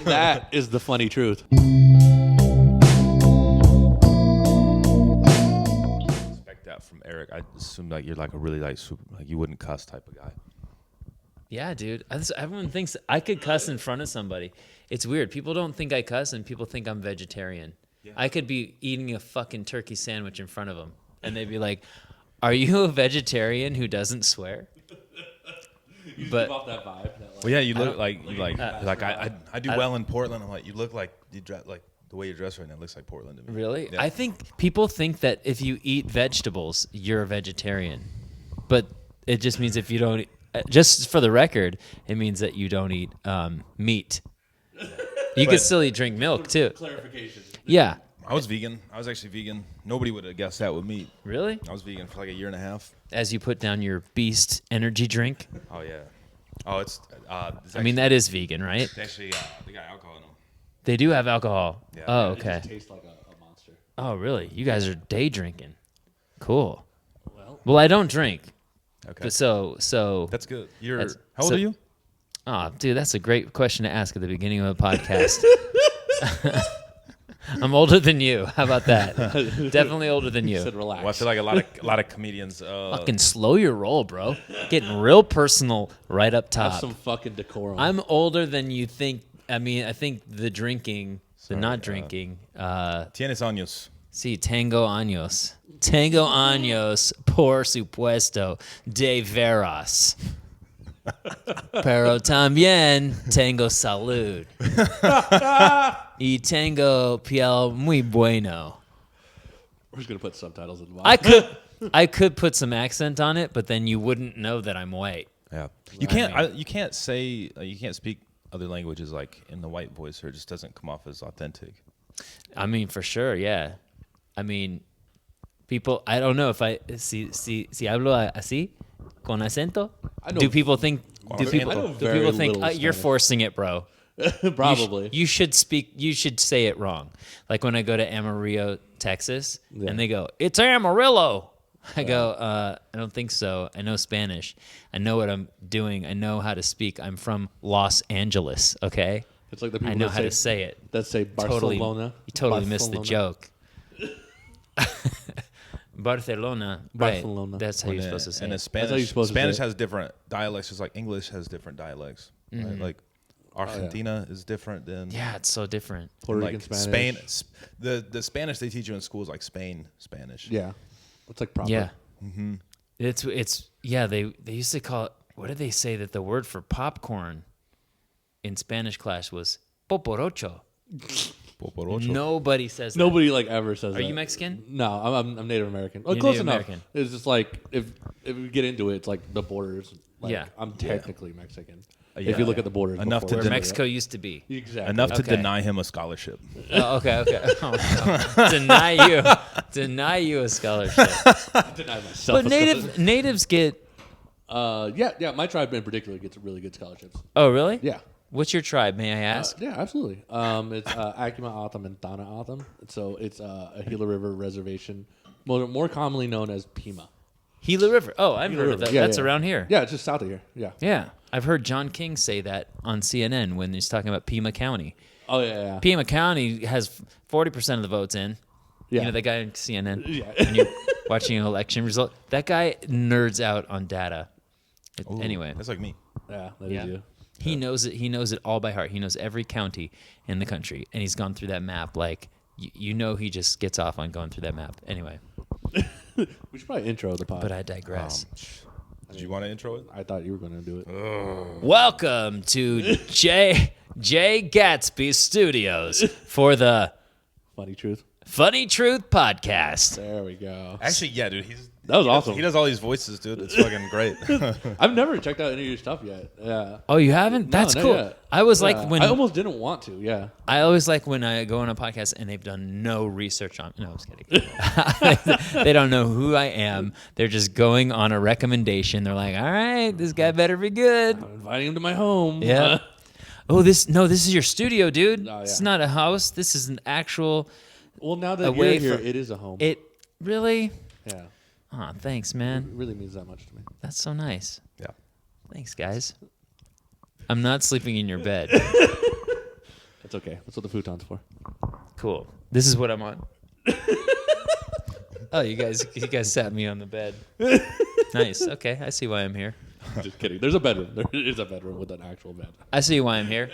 That is the funny truth. Expect that from Eric. I assume like you're like a really like super like you wouldn't cuss type of guy. Yeah, dude. Everyone thinks I could cuss in front of somebody. It's weird. People don't think I cuss, and people think I'm vegetarian. Yeah. I could be eating a fucking turkey sandwich in front of them, and they'd be like, "Are you a vegetarian who doesn't swear?" You But give off that vibe. That, like, Well, yeah, you look like I do well in Portland. I'm like, you look like you dress like the way you dress right now looks like Portland to me. really, Yeah. I think people think that if you eat vegetables, you're a vegetarian, but it just means if you don't. Just for the record, it means that you don't eat meat. You can still drink milk too. Clarification. Yeah. I was vegan. I was actually vegan. Nobody would have guessed that with meat. Really? I was vegan for like a year and a half. As you put down your Beast energy drink. Oh yeah. Oh, it's I mean, that is vegan, right? actually they got alcohol in them. They do have alcohol. Yeah. Oh, It okay. just tastes like a monster. Oh, really? You guys are day drinking. Cool. Well, Well, I don't drink. Okay. But so. That's good. You're That's- how old so- are you? Oh, dude, that's a great question to ask at the beginning of a podcast. I'm older than you. How about that? Definitely older than you. said relax. Well, I feel like a lot of comedians. Fucking slow your roll, bro. Getting real personal right up Have top. some fucking decorum. I'm older than you think. I mean, I think the drinking, the not drinking. Tienes años. Sí, tengo años. Tengo años, por supuesto, de veras. Pero también tengo salud. Y tengo piel muy bueno. We're just gonna put subtitles in the I could put some accent on it, but then you wouldn't know that I'm white. Yeah. You can't. You can't say. You can't speak other languages like in the white voice, or it just doesn't come off as authentic. I mean, for sure, yeah. I mean, people. I don't know if I si hablo así con acento. Do people think? I Do know people very think little you're Spanish. forcing it, bro? Probably. You should speak. You should say it wrong. Like when I go to Amarillo, Texas, and they go, "It's Amarillo." I go, I don't think so. I know Spanish. I know what I'm doing. I know how to speak. I'm from Los Angeles. Okay. It's like the people I know that how to say it. That say Barcelona. You totally missed the joke. Barcelona. Barcelona. Right. That's how you're supposed to say And it. in Spanish, how you're supposed to say Spanish it. has different dialects. Just like English has different dialects. Right? Like Argentina is different than Yeah, it's so different. Puerto like Rican Spanish. Spain. The Spanish they teach you in school is like Spain Spanish. Yeah. It's like proper. Yeah. It's yeah, they used to call it, what did they say that the word for popcorn in Spanish class was poporocho. Poporocho. Nobody says that. Nobody like ever says that. Are you Mexican? No, I'm Native American. Oh, You're close Native enough. American. It's just like if we get into it, it's like the borders. Like, Yeah. I'm technically Mexican. Yeah, if you look yeah. at the borders, Enough before to Where den- Mexico used to be. exactly Enough to Okay. deny him a scholarship. Oh, okay. Oh, no. deny you a scholarship. deny myself. But natives get. yeah. My tribe in particular gets really good scholarships. Oh, really? Yeah. What's your tribe? May I ask? Yeah, absolutely. It's acumen Atham and Tana Atham. So it's a Gila River reservation, more commonly known as Pima. Gila River. Oh, I've heard of River. that. Yeah, That's yeah. around here. Yeah, it's just south of here. Yeah. Yeah. I've heard John King say that on CNN when he's talking about Pima County. Oh yeah. Pima County has 40% of the votes in. Yeah. You know, that guy on CNN? Yeah. When you're watching an election result. That guy nerds out on data. Ooh, Anyway. that's like me. Yeah, that is Yeah. you. He knows it. He knows it all by heart. He knows every county in the country. And he's gone through that map. Like, you know he just gets off on going through that map. Anyway. We should probably intro the pod. But I digress. Did you want to intro it? I thought you were going to do it. Welcome to J Gatsby Studios for the Funny truth. Funny Truth Podcast. There we go. Actually, yeah, dude. That was awesome. He does all these voices, dude. It's fucking great. I've never checked out any of your stuff yet. Yeah. Oh, you haven't? That's not cool. yet. I was Yeah. like when I almost didn't want to. Yeah. I always like when I go on a podcast and they've done no research on. No, I was kidding. They don't know who I am. They're just going on a recommendation. They're like, all right, this guy better be good. I'm inviting him to my home. Yeah. Oh, this is your studio, dude. Oh, yeah. It's not a house. This is an actual. Well, now that you're Away here, from- it is a home. It really. Yeah. Oh, thanks, It man. really means that much to me. That's so nice. Yeah. Thanks, guys. I'm not sleeping in your bed. That's okay. That's what the futon's for. Cool. This is what I'm on. Oh, you guys sat me on the bed. Nice. Okay, I see why I'm here. Just kidding. There's a bedroom. There is a bedroom with an actual bed. I see why I'm here.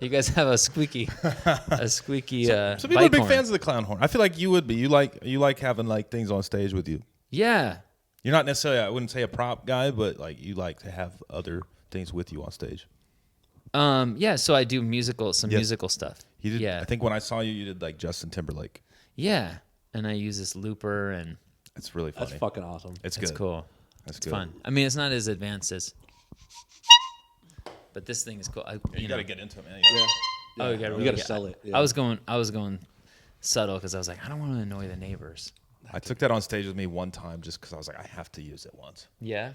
You guys have a squeaky. Some people are big horn. fans of the clown horn. I feel like you would be. You like having like things on stage with you. Yeah. You're not necessarily, I wouldn't say a prop guy, but like you like to have other things with you on stage. Yeah. So I do musical stuff. You did, Yeah. I think when I saw you, you did like Justin Timberlake. Yeah. And I use this looper, and It's really funny. That's fucking awesome. It's it's good. cool. That's It's good. fun. I mean, it's not as advanced as, but this thing is cool. You got to get into it, man. Yeah. Oh, you You gotta sell it. Yeah. I was going subtle because I was like, I don't want to annoy the neighbors. I took that on stage with me one time just because I was like, I have to use it once. Yeah.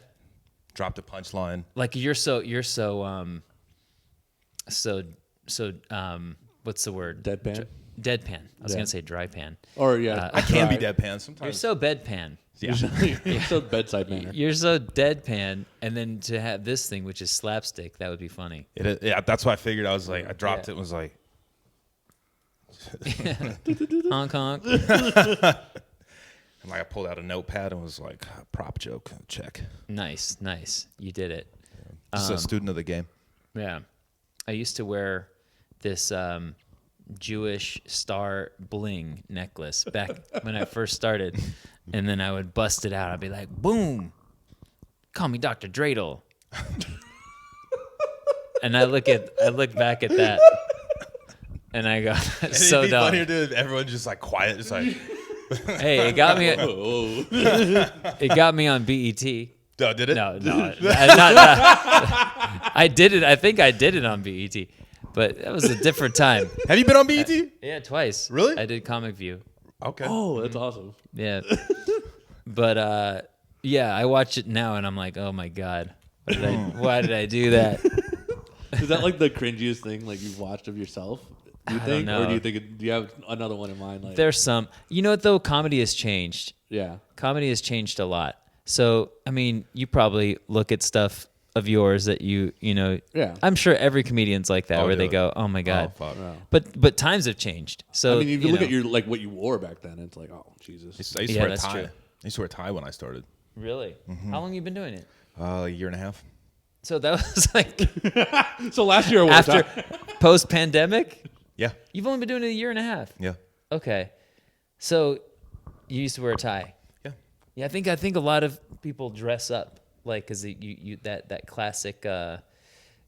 Dropped a punchline. Like you're so what's the word? Deadpan? Deadpan. I was Yeah. gonna say dry pan. Or yeah. I can be Right. deadpan sometimes. You're so bedpan. Yeah. You're so bedside manner. You're so deadpan, and then to have this thing, which is slapstick, that would be funny. Yeah, that's what I figured. I was like, I dropped it and was like, Honk honk. and like I pulled out a notepad and was like, prop joke, check. Nice. You did it. Just a student of the game. Yeah. I used to wear this Jewish star bling necklace back when I first started. And then I would bust it out. I'd be like, boom, call me Dr. Dreidel. And I look back at that and I go, that's so It'd be dumb. funnier dude, if everyone's just like quiet, just like, Hey, it got me. Whoa. It got me on BET. oh, did it? No, I did it. I think I did it on BET, but that was a different time. Have you been on BET? Yeah, twice. Really? I did Comic View. Okay. Oh, that's awesome. Yeah. But yeah, I watch it now and I'm like, oh my God, why did I do that? Is that like the cringiest thing like you've watched of yourself? Do you I think, don't know. or do you think do you have another one in mind? Like, There's some, you know what though? Comedy has changed. yeah, Comedy has changed a lot. So, I mean, you probably look at stuff of yours that you know. Yeah. I'm sure every comedian's like that, Oh, where they dude. go, "Oh my God." Oh, fuck. yeah. But times have changed. So I mean, if you look know. at your like what you wore back then, it's like, oh Jesus. I used to Yeah, wear a that's tie. true. I used to wear a tie when I started. Really, how long you been doing it? A year and a half. So that was like So last year I wore a after tie. post pandemic. Yeah. You've only been doing it a year and a half. Yeah. Okay, so you used to wear a tie. Yeah. Yeah, I think a lot of people dress up like because you that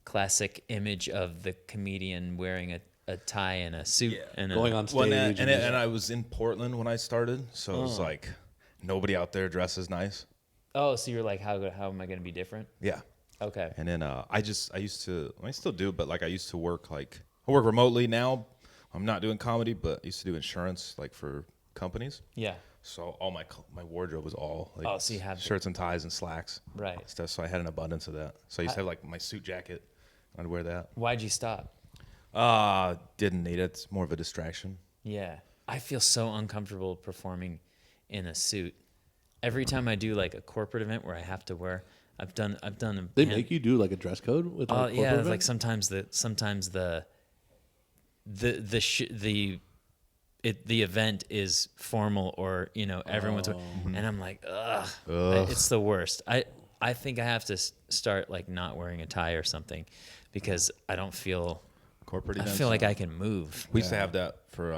classic image of the comedian wearing a tie and a suit and Going on stage. Well, and and I was in Portland when I started, so it was Oh. like nobody out there dresses nice. Oh, so you're like, how am I going to be different? Yeah. Okay. And then I used to, I still do, but like I used to work like, I work remotely now. I'm not doing comedy, but I used to do insurance like for companies. Yeah. So all my wardrobe was all like Oh, so you have shirts and ties and slacks. Right. Stuff. So I had an abundance of that. So I used to have like my suit jacket. I'd wear that. Why'd you stop? Didn't need it. It's more of a distraction. Yeah. I feel so uncomfortable performing in a suit. Every time I do like a corporate event where I have to wear, I've done a They make you do like a dress code with like yeah, corporate like events? sometimes the event is formal or everyone's and I'm like ugh. It's the worst. I think I have to start like not wearing a tie or something because I don't feel Corporate I events. feel like I can move. We used to have that for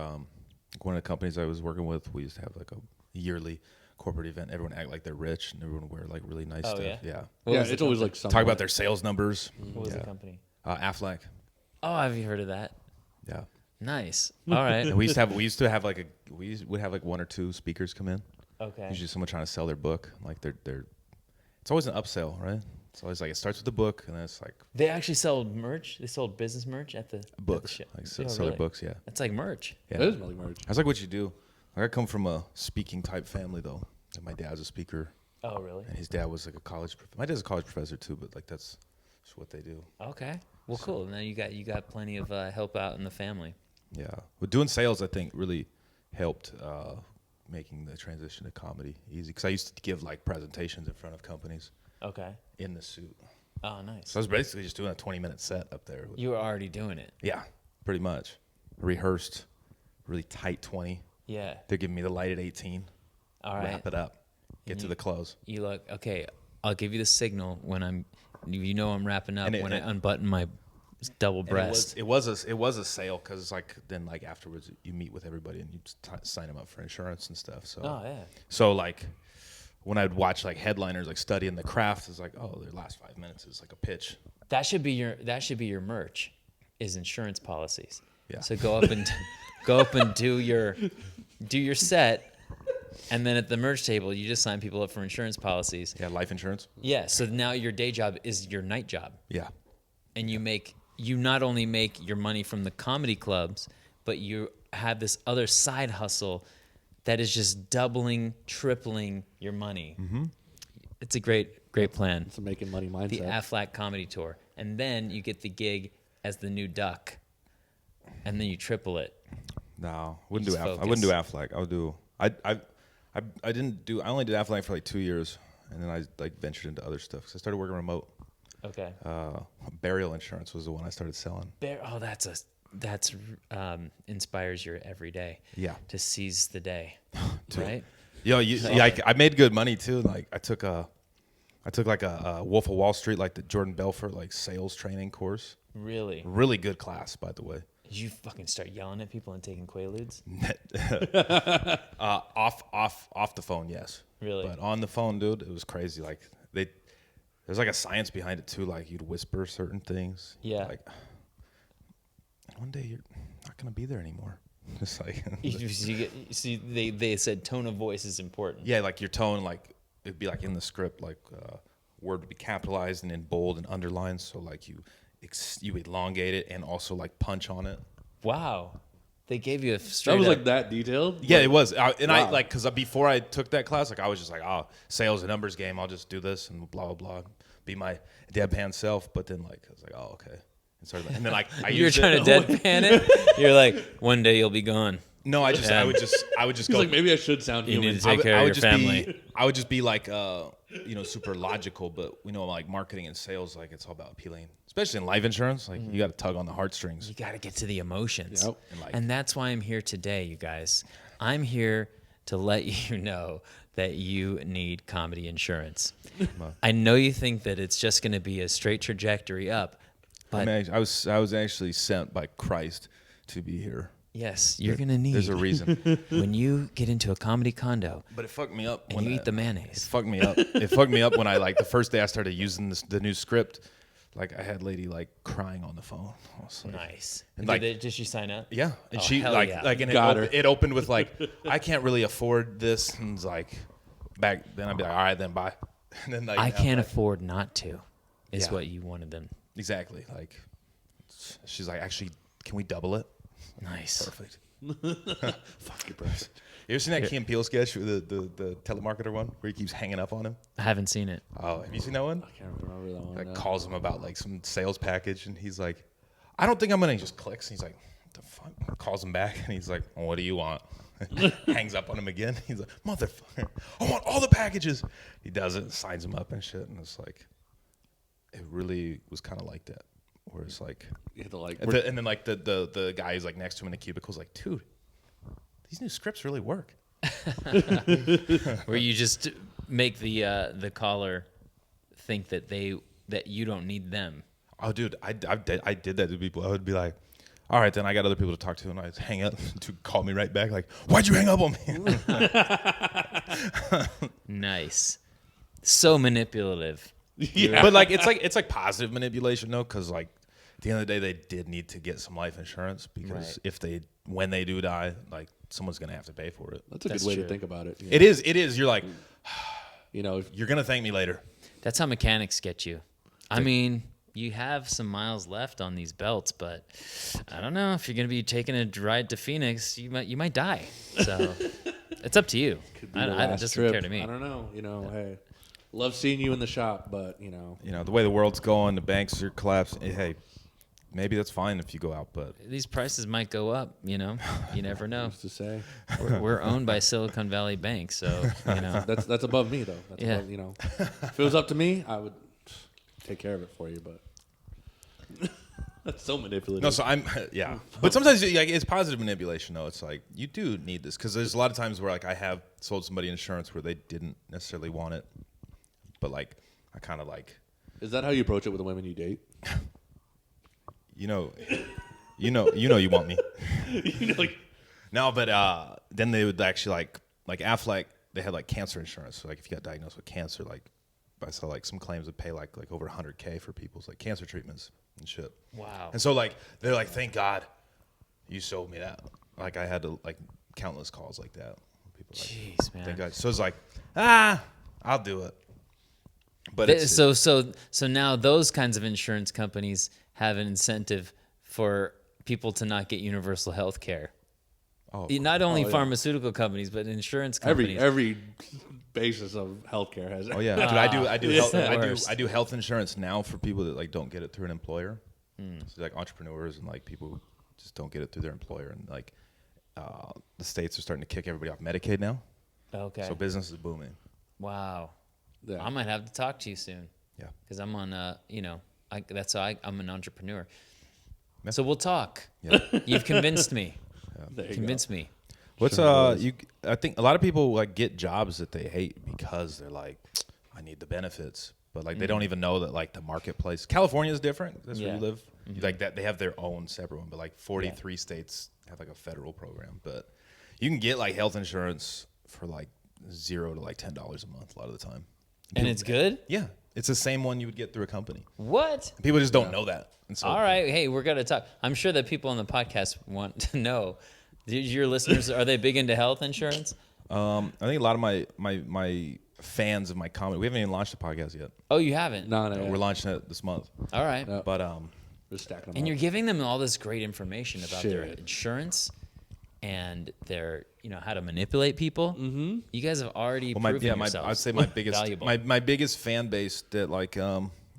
one of the companies I was working with. We used to have like a yearly corporate event. Everyone act like they're rich and everyone wear like really nice Oh, stuff. yeah? Yeah. What Yeah, was the it's always company? like some Talk about their sales numbers. What was yeah. the company? Aflac. Oh, have you heard of that? Yeah. Nice. All right. And we used to have like would have like one or two speakers come in. Okay. Usually someone trying to sell their book. Like they're it's always an upsell, right? It's always like it starts with the book and then it's like They actually sold merch. They sold business merch at the books. show. Like Oh, sell really? their books, yeah. That's like merch. Yeah. That is really merch. That's like what you do. Like I come from a speaking type family though. And my dad's a speaker Oh, really? and his dad was like my dad's a college professor too, but like that's just what they do. Okay. Well, cool. Now you got plenty of help out in the family. Yeah. But doing sales I think really helped making the transition to comedy easy because I used to give like presentations in front of companies Okay. in the suit. Oh, nice. So I was basically just doing a 20-minute set up there. You were already doing it. Yeah, pretty much. Rehearsed, really tight 20. Yeah. They're giving me the light at 18. All right. Wrap it up. Get to the close. You look, okay, I'll give you the signal when I'm wrapping up, And when I unbutton my double breast. It was a sale because like then like afterwards you meet with everybody and you sign them up for insurance and stuff. So Oh, yeah. So like when I'd watch like headliners like studying the craft, it's like, oh, their last 5 minutes is like a pitch. That should be your merch, is insurance policies. Yeah. So go up and do your set, and then at the merch table you just sign people up for insurance policies. Yeah, life insurance. Yeah. So now your day job is your night job, Yeah. and you not only make your money from the comedy clubs, but you have this other side hustle that is just doubling, tripling your money. Mm-hmm. It's a great plan. It's a making money mindset. The Aflac comedy tour, and then you get the gig as the new Duck, and then you triple it. No, wouldn't do Just Aflac. I wouldn't do Aflac. I would do. I didn't do. I only did Aflac for like 2 years, and then I like ventured into other stuff. So I started working remote. Okay. Burial insurance was the one I started selling. That's inspires your every day. Yeah. To seize the day, right? Yo, I made good money too. Like I took like a Wolf of Wall Street, like the Jordan Belfort like sales training course. Really? Really good class, by the way. Did you fucking start yelling at people and taking Quaaludes? Off the phone, yes. Really? But on the phone, dude, it was crazy. Like there's like a science behind it too. Like you'd whisper certain things. Yeah. Like one day you're not gonna be there anymore. Just like they said tone of voice is important. yeah, like your tone, like it'd be like in the script, like word would be capitalized and in bold and underlined. So like you elongate it and also like punch on it. Wow. They gave you a straight That was up, like that detailed? Yeah, it was. I Wow. like, because before I took that class, like I was just like, oh, sales and numbers game. I'll just do this and blah, blah, blah. Be my deadpan self. But then like, I was like, oh, okay. And then like, you were trying to deadpan it. You're like, one day you'll be gone. No, I would just He's go. like, maybe I should sound You human. need to take care of your family. I would just be like, super logical. But like marketing and sales, like it's all about appealing, especially in life insurance. Like you got to tug on the heartstrings. You got to get to the emotions. Yep. And that's why I'm here today, you guys. I'm here to let you know that you need comedy insurance. I know you think that it's just going to be a straight trajectory up, but I was actually sent by Christ to be here. yes, you're going to need. There's a reason. When you get into a comedy condo But it fucked me up and when you I- eat the mayonnaise. Fucked me up. It fucked me up when I like the first day I started using the new script. Like I had lady like crying on the phone. I was like, Nice. And Did she sign up? yeah, and Oh, she hell like yeah. and Got her. it opened with like, I can't really afford this, and it's like back then I'd be like, all right then, bye. And then like I now, can't like, afford not to, is Yeah. what you wanted them. exactly like. She's like, actually, can we double it? Nice. Perfect. Fuck your bros. You ever seen that Key and Peele sketch with the telemarketer one where he keeps hanging up on him? I haven't seen it. Oh, have you seen that one? I can't remember that one. Like no. calls him about like some sales package, and he's like, I don't think I'm gonna. He just clicks. And he's like, what the fuck? Calls him back, and he's like, well, what do you want? Hangs up on him again. He's like, motherfucker, I want all the packages. He does it, signs him up and shit, and it's like, it really was kind of like that, where it's like, You have to like. and then like the guy who's like next to him in the cubicle is like, dude, these new scripts really work. Where you just make the caller think that you don't need them. Oh, dude, I did that to people. I would be like, all right, then I got other people to talk to, and I'd hang up to call me right back. Like, why'd you hang up on me? Nice. So manipulative. Yeah. But like, it's like positive manipulation, though, because like at the end of the day, they did need to get some life insurance because Right. when they do die, like someone's gonna have to pay for it. That's a That's good way true. to think about it. It is. You're like, You know, you're gonna thank me later. That's how mechanics get you. I mean, you have some miles left on these belts, but I don't know if you're going to be taking a ride to Phoenix, you might die. So it's up to you. could be I the it last doesn't trip. care to me. I don't know. You know, hey, love seeing you in the shop, but you know, The way the world's going, the banks are collapsing. Hey, maybe that's fine if you go out, but These prices might go up. You never know. who's to say? We're owned by Silicon Valley Bank, so That's above me though. That's Yeah. above, you know, if it was up to me, I would. take care of it for you, but that's so manipulative. No, so I'm yeah, but sometimes like, it's positive manipulation though. It's like you do need this because there's a lot of times where like I have sold somebody insurance where they didn't necessarily want it, but like I kind of like. Is that how you approach it with the women you date? You know, you want me. Like, No, but then they would actually like Aflac. They had like cancer insurance. So like if you got diagnosed with cancer, like I saw like some claims would pay like over $100K for people's like cancer treatments and shit. Wow. And so like they're like, thank God you sold me that. Like I had to like countless calls like that. People like, Jeez, man. thank God. So it's like, I'll do it. But it's, So now those kinds of insurance companies have an incentive for people to not get universal health care. oh, Not only yeah. pharmaceutical companies, but insurance companies. every basis of healthcare has. oh yeah, dude, I do it's health, the worst. I do health insurance now for people that like don't get it through an employer. So like entrepreneurs and like people who just don't get it through their employer, and like the states are starting to kick everybody off Medicaid now. Okay. So business is booming. Wow. Yeah. I might have to talk to you soon. Yeah. Because I'm on, that's how I'm an entrepreneur. Yeah. So we'll talk. Yeah. You've convinced me. There you Convinced me. What's Sure it you? I think a lot of people like get jobs that they hate because they're like, I need the benefits, but like they don't even know that like the marketplace. California is different. That's where Yeah. you live. Like that, they have their own separate one, but like 43 states have like a federal program. But you can get like health insurance for like $0 to like $10 a month a lot of the time. And it's good? Yeah, it's the same one you would get through a company. What? People just don't know that. And so, All right. Hey, we're going to talk. I'm sure that people on the podcast want to know. Your listeners, are they big into health insurance? I think a lot of my fans of my comedy. We haven't even launched the podcast yet. Oh, you haven't? No, We're launching it this month. All right. No. But We're stacking them And up. you're giving them all this great information about their Shit. insurance and their, how to manipulate people. Mm-hmm. You guys have already proven yourselves I'd say my biggest valuable. my biggest fan base that like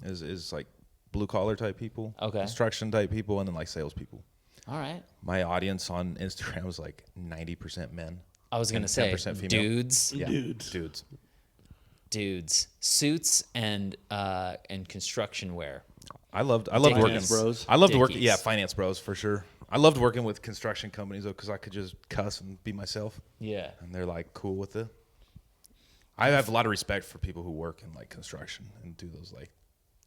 is like blue collar type people, Okay. construction type people, and then like sales people. All right. My audience on Instagram is like 90% men. I was going to say 10% female. dudes, Yeah, Dudes. dudes, suits and construction wear. I loved Dickies. working. Finance bros. I loved working. Dickies. Yeah, finance bros for sure. I loved working with construction companies though because I could just cuss and be myself, Yeah. and they're like cool with it. I have a lot of respect for people who work in like construction and do those like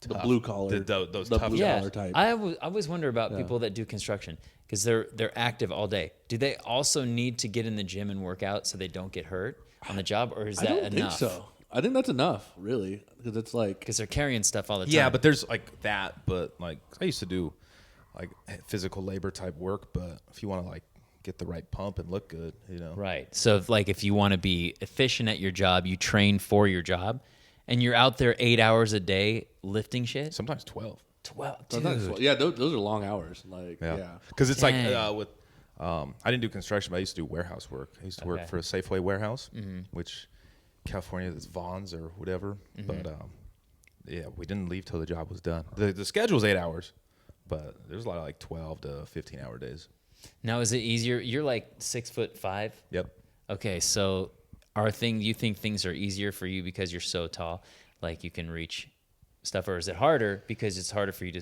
The tough- blue collar. those the tough blue jobs. Yeah, collar type. I always wonder about people that do construction because they're active all day. Do they also need to get in the gym and work out so they don't get hurt on the job, or is I that don't enough? think so. I think that's enough, really, because it's like Because they're carrying stuff all the time. Yeah, but there's like that. But like I used to do like physical labor type work. But if you want to like get the right pump and look good, right. So if you want to be efficient at your job, you train for your job, and you're out there 8 hours a day lifting shit. sometimes 12. 12, sometimes, dude. yeah, those are long hours. Like, yeah. Because it's Dang. like with I didn't do construction, but I used to do warehouse work. I used to work Okay. for a Safeway warehouse, which California is Vaughn's or whatever. But yeah, we didn't leave till the job was done. The schedule was 8 hours, but there's a lot of like 12 to 15-hour days. Now, is it easier? You're like 6'5". Yep. Okay, so you think things are easier for you because you're so tall, like you can reach stuff, or is it harder because it's harder for you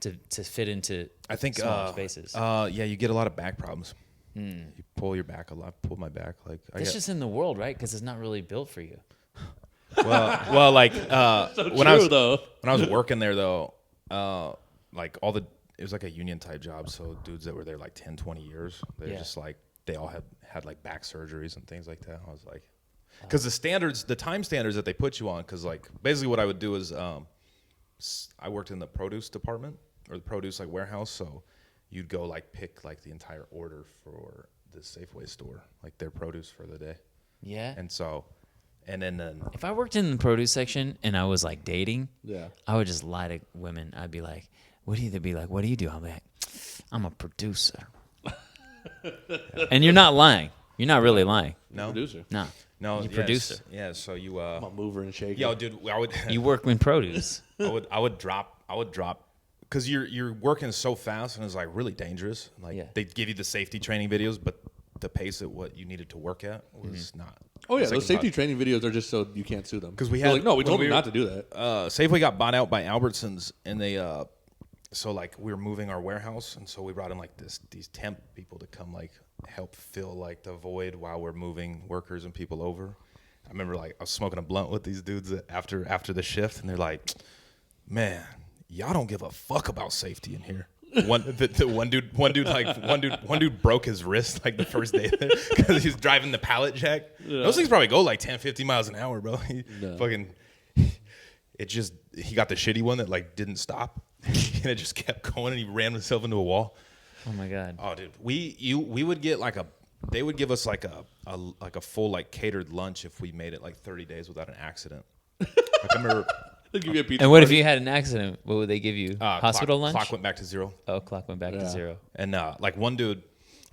to fit into I think small spaces? yeah, you get a lot of back problems. You pull your back a lot. Pull my back like That's just in the world, right? Because it's not really built for you. well like when I was though. when I was working there though, like it was like a union type job, so dudes that were there like 10, 20 years, they're Yeah. just like they all had like back surgeries and things like that. I was like, because the time standards that they put you on, because like basically what I would do is I worked in the produce department or the produce like warehouse, so you'd go like pick like the entire order for the Safeway store, like their produce for the day, Yeah. and then If I worked in the produce section and I was like dating, Yeah. I would just lie to women. I'd be like, they'd be like, what do you do? I'll be like, I'm a producer. And you're not lying. You're not really lying. no, Producer. No. no, You yes, producer. yeah. So you I'm a mover and shaker. yo, dude, I would You work in produce. I would drop because you're working so fast and it's like really dangerous. Like Yeah. they give you the safety training videos, but the pace at what you needed to work at was not Oh yeah, Second those safety thought. training videos are just so you can't sue them. 'Cause we They're had- like, no, we when told we them were- not to do that. Safeway got bought out by Albertsons, and they so like we were moving our warehouse, and so we brought in like these temp people to come like help fill like the void while we're moving workers and people over. I remember like I was smoking a blunt with these dudes after the shift, and they're like, "Man, y'all don't give a fuck about safety in here." One dude broke his wrist like the first day because he was driving the pallet jack. Yeah. Those things probably go like 10, 50 miles an hour, bro. No. He got the shitty one that like didn't stop, and it just kept going, and he ran himself into a wall. Oh my god. Oh, dude, we would get like they would give us like a full like catered lunch if we made it like 30 days without an accident. Like, I remember. They'll give you a pizza And what if party. you had an accident? What would they give you? Hospital lunch? Clock went back to zero. Oh, clock went back to Yeah. 0. And like one dude,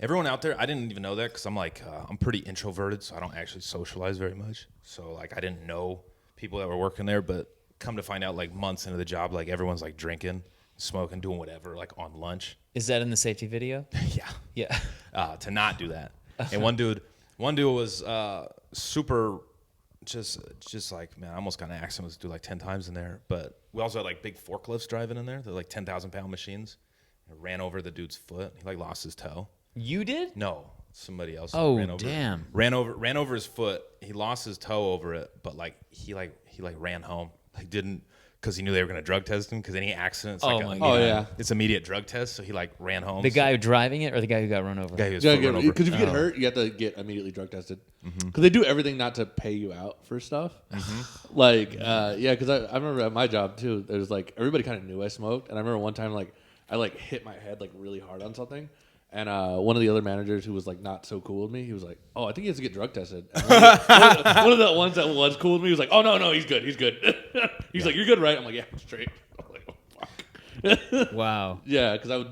everyone out there, I didn't even know that because I'm like, I'm pretty introverted, so I don't actually socialize very much. So like, I didn't know people that were working there, but come to find out like months into the job, like everyone's like drinking, smoking, doing whatever, like on lunch. Is that in the safety video? Yeah. Yeah. To not do that. And one dude was super, just like, man, I almost got in an accident with this dude like 10 times in there. But we also had like big forklifts driving in there. They're like 10,000 pound machines. I ran over the dude's foot. He like lost his toe. You did? No, somebody else. Oh, ran over, damn. Ran over his foot. He lost his toe over it, but like he ran home. Like didn't, because he knew they were gonna drug test him. Because any accidents, Oh like my a, God. Oh, yeah. it's immediate drug test. So he like ran home. The guy driving it or the guy who got run over? guy who was Yeah, run over. because if you get Oh. hurt, you have to get immediately drug tested. Because they do everything not to pay you out for stuff. Like, yeah, because I remember at my job too. There was like everybody kind of knew I smoked, and I remember one time like I like hit my head like really hard on something, and one of the other managers who was like not so cool with me, he was like, "Oh, I think he has to get drug tested." And one of the ones that was cool with me was like, "Oh no, he's good, he's good." He's like, "You're good, right?" I'm like, "Yeah, I'm straight." I'm like, "Oh fuck." Wow. Yeah, because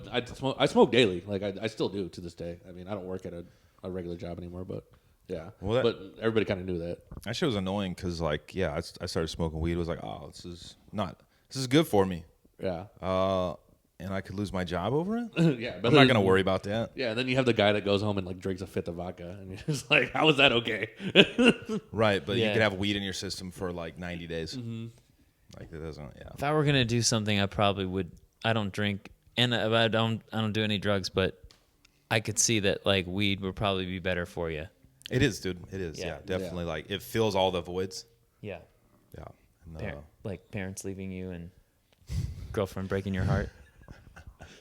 I smoke daily. Like I still do to this day. I mean, I don't work at a regular job anymore, but yeah. Well, but everybody kind of knew that. That shit was annoying because like I started smoking weed. It was like, oh, this is good for me. Yeah, And I could lose my job over it. yeah. I'm not gonna worry about that. Yeah, and then you have the guy that goes home and like drinks a fifth of vodka, and you're just like, how is that okay? Right, but Yeah. you could have weed in your system for like 90 days. Like that doesn't. Yeah. If I were gonna do something, I probably would. I don't drink, and I don't do any drugs, but I could see that like weed would probably be better for you. It is, dude. It is. Yeah. Yeah, definitely. Like it fills all the voids. Yeah. Yeah. And, Like parents leaving you and girlfriend breaking your heart.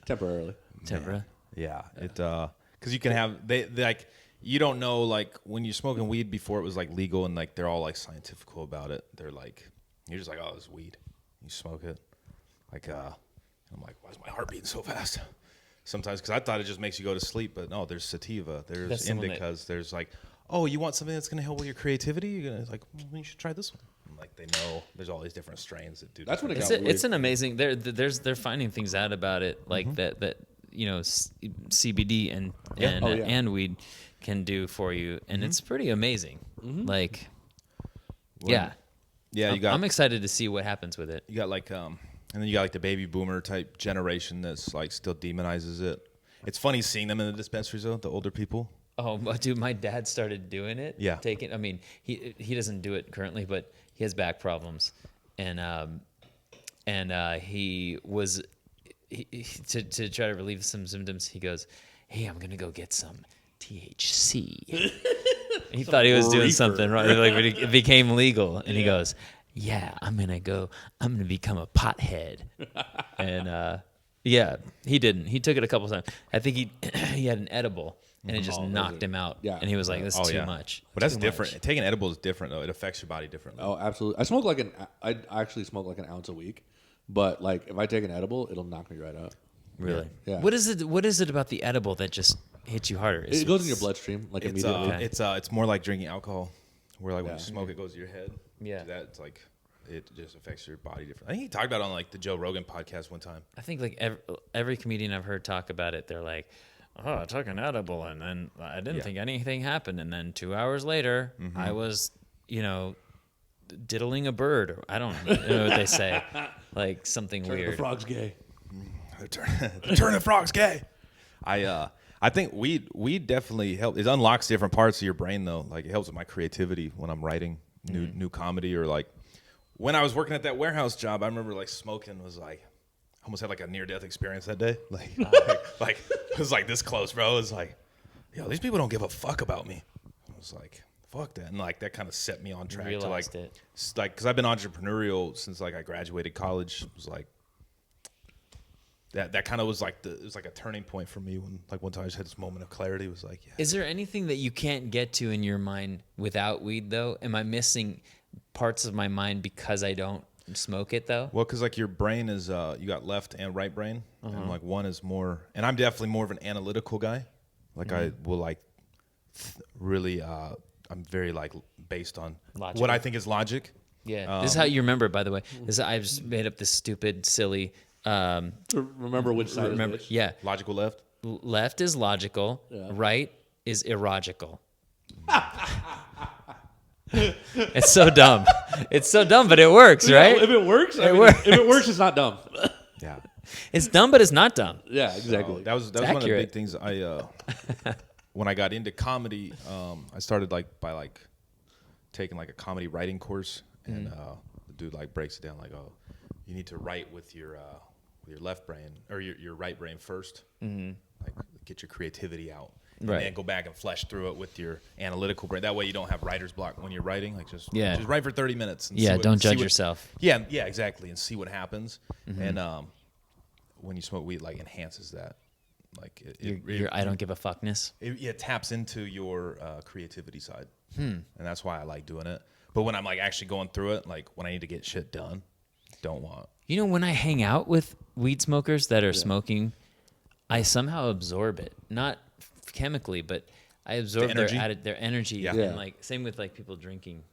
Temporarily. Temporary. yeah. It because you can have they like you don't know like when you're smoking weed before it was like legal and like they're all like scientifical about it. They're like you're just like, oh, it's weed. You smoke it. Like I'm like, why is my heart beating so fast? Sometimes because I thought it just makes you go to sleep, but no, there's sativa, That's there's the one that- indicas, there's like, oh, you want something that's gonna help with your creativity? You're gonna like, well, you should try this one. And like they know there's all these different strains that do. That's when it different got It's an amazing. They're finding things out about it like that CBD and Yeah. Oh, yeah. and weed can do for you, and it's pretty amazing. Like, Well, yeah, yeah, you got I'm excited to see what happens with it. you got like and then you got like the baby boomer type generation that's like still demonizes it. It's funny seeing them in the dispensaries though, the older people. Oh, dude, my dad started doing it. Yeah. I mean, he doesn't do it currently, but he has back problems, and he was to try to relieve some symptoms. He goes, "Hey, I'm gonna go get some THC." He thought he was doing reefer. something wrong. Like when it became legal, and he goes, "Yeah, I'm gonna become a pothead," and yeah, he didn't. He took it a couple times. I think he had an edible. And it just knocked him out. Yeah. And he was like, this is too much. But that's Too different. much. Taking edible is different though. It affects your body differently. Oh, absolutely. I actually smoke like an ounce a week, but like if I take an edible, it'll knock me right out. Really? Yeah. What is it about the edible that just hits you harder? It goes in your bloodstream like It's immediately. it's more like drinking alcohol, where like when Yeah. you smoke, it goes to your head. Yeah. That it's like it just affects your body differently. I think he talked about it on like the Joe Rogan podcast one time. I think like every comedian I've heard talk about it, they're like, oh, I took an edible and then I didn't Yeah. think anything happened. And then 2 hours later, I was, diddling a bird. Or I don't know what they say. Like something The weird. frog's gay. They're turning frogs gay. I I think weed definitely helps. It unlocks different parts of your brain though. Like it helps with my creativity when I'm writing new comedy, or like when I was working at that warehouse job. I remember like smoking was like almost had like a near death experience that day. Like it was like this close, bro. It was like, yo, these people don't give a fuck about me. I was like, fuck that, and like that kind of set me on track to like because I've been entrepreneurial since like I graduated college. It was like. That kind of was like it was like a turning point for me when like one time I just had this moment of clarity. It was like, yeah. Is there anything that you can't get to in your mind without weed though? Am I missing parts of my mind because I don't smoke it though? Well, because like your brain is you got left and right brain, and like one is more, and I'm definitely more of an analytical guy. Like I will like really I'm very like based on logic. What I think is logic. Yeah, this is how you remember it, by the way. I just made up this stupid silly. Remember which side is which? Yeah. Logical left? Left is logical. Yeah. Right is illogical. It's so dumb. It's so dumb, but it works, right? If it works, if it works, it's not dumb. Yeah. It's dumb, but it's not dumb. Yeah, exactly. That was one of the big things I when I got into comedy, I started like by like taking like a comedy writing course, and the dude like breaks it down like, oh, you need to write with your left brain or your right brain first, like get your creativity out, and then go back and flesh through it with your analytical brain. That way you don't have writer's block when you're writing. Like just write for 30 minutes. And don't judge yourself. Yeah, exactly, and see what happens. And when you smoke weed, like enhances that. Like your I don't give a fuckness. It taps into your creativity side, and that's why I like doing it. But when I'm like actually going through it, like when I need to get shit done, don't want. You know, when I hang out with weed smokers that are smoking, I somehow absorb it. Not chemically, but I absorb their energy. Yeah. And like same with like people drinking.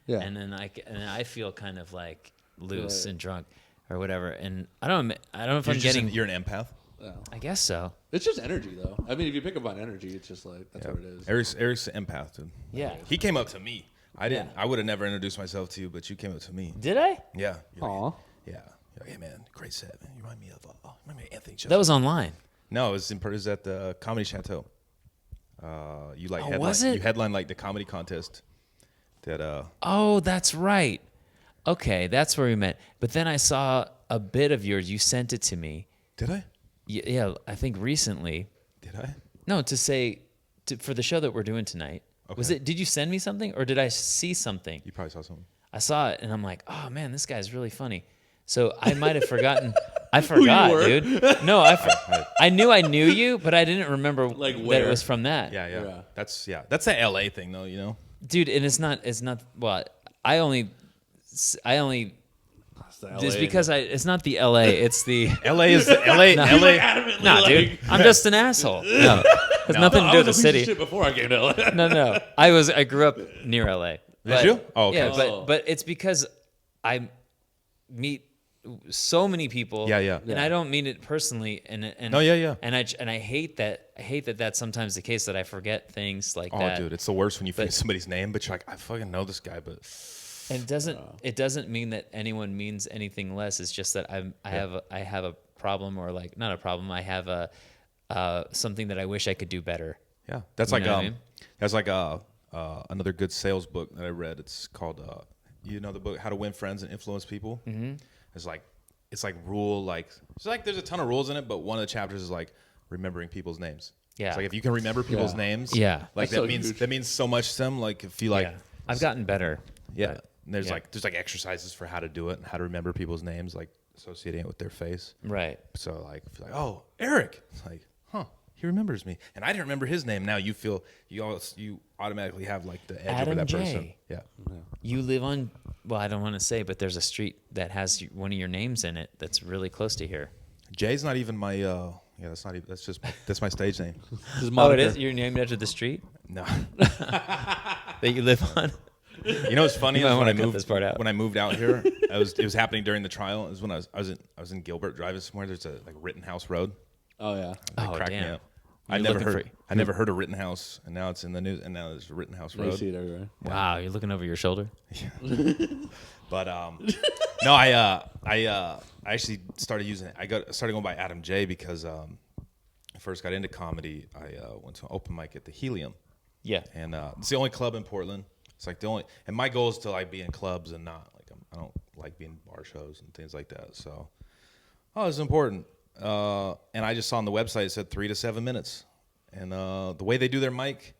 Yeah. And then I feel kind of like loose and drunk or whatever. And I don't know if I'm getting. You're an empath. Yeah. I guess so. It's just energy, though. I mean, if you pick up on energy, it's just like that's what it is. Eric's an empath, dude. Yeah. He came up to me. I didn't. I would have never introduced myself to you, but you came up to me. Did I? Yeah. Aw. Yeah. You're like, hey man, great set, man. You remind me of Anthony. That was online. No, it was at the Comedy Chateau. You like was it? You headlined like the comedy contest. That. Oh, that's right. Okay, that's where we met. But then I saw a bit of yours. You sent it to me. Did I? Yeah, I think recently. Did I? No, for the show that we're doing tonight. Okay. Did you send me something or did I see something? You probably saw something. I saw it and I'm like, oh man, this guy's really funny. So I might have forgotten. I forgot, dude. No, I knew I knew you, but I didn't remember like that it was from that. Yeah. That's the LA thing though, you know. Dude, and it's not. Well, I only. It's because it's not the LA. It's the LA is the LA. Nah, dude. I'm just an asshole. No, has nothing to do with the city. Shit before I came to LA. No. I grew up near LA. Did you? Oh, okay. Yeah, but it's because I meet so many people. Yeah. And I don't mean it personally. And yeah. And I hate that. I hate that that's sometimes the case that I forget things like that. Oh, dude, it's the worst when you forget somebody's name, but you're like, I fucking know this guy, but. And it doesn't mean that anyone means anything less. It's just that I have a problem, or like not a problem. I have a something that I wish I could do better. Yeah, that's like that's like another good sales book that I read. It's called the book How to Win Friends and Influence People. Mm-hmm. It's like there's a ton of rules in it, but one of the chapters is like remembering people's names. Yeah, it's like if you can remember people's names, like that means so much to them. Like if you like, I've gotten better. Yeah. And there's like exercises for how to do it and how to remember people's names, like associating it with their face. Right. So like, oh, Eric. It's like, he remembers me, and I didn't remember his name. Now you feel you automatically have like the edge over that person. Yeah. You live on. Well, I don't want to say, but there's a street that has one of your names in it that's really close to here. Jay's not even my. That's my stage name. Oh, it is. You're named after the street. No. That you live on. You know what's funny is when I moved out here, it was happening during the trial. It was when I was in Gilbert driving somewhere. There's a like Rittenhouse Road. Oh yeah. Cracked me up. I never heard of Rittenhouse, and now it's in the news, and now there's a Rittenhouse Road. You see it everywhere. Wow, you're looking over your shoulder. Yeah. But no, I actually started using it. I started going by Adam J because first got into comedy, I went to an open mic at the Helium. Yeah. And it's the only club in Portland. It's like the only, and my goal is to like be in clubs and not like I don't like being bar shows and things like that. So, it's important. And I just saw on the website it said 3 to 7 minutes, and the way they do their mic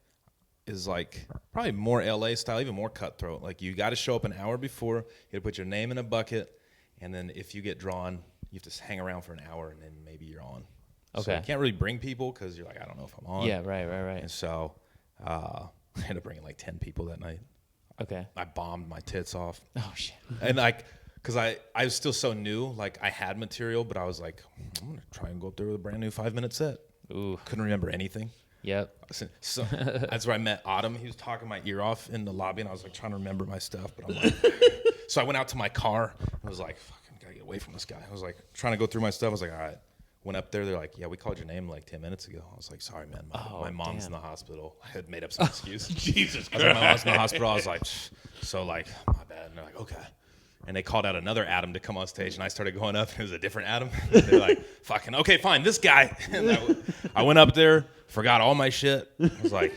is like probably more LA style, even more cutthroat. Like you got to show up an hour before. You got to put your name in a bucket, and then if you get drawn, you have to hang around for an hour, and then maybe you're on. Okay. So you can't really bring people because you're like, I don't know if I'm on. Yeah, right. And so I ended up bringing like 10 people that night. Okay. I bombed my tits off. Oh, shit. And like, because I was still so new, like I had material, but I was like, I'm going to try and go up there with a brand new 5-minute set. Ooh. Couldn't remember anything. Yep. So that's where I met Autumn. He was talking my ear off in the lobby, and I was like trying to remember my stuff. But I'm like, so I went out to my car and was like, fucking gotta get away from this guy. I was like trying to go through my stuff. I was like, all right. Went up there. They're like, yeah, we called your name like 10 minutes ago. I was like, sorry, man. My mom's in the hospital. I had made up some excuse. Jesus I was like, my mom's in the hospital. I was like, so like, my bad. And they're like, okay. And they called out another Adam to come on stage, and I started going up. It was a different Adam. They're like, fucking, okay, fine, this guy. And I went up there, forgot all my shit. I was like,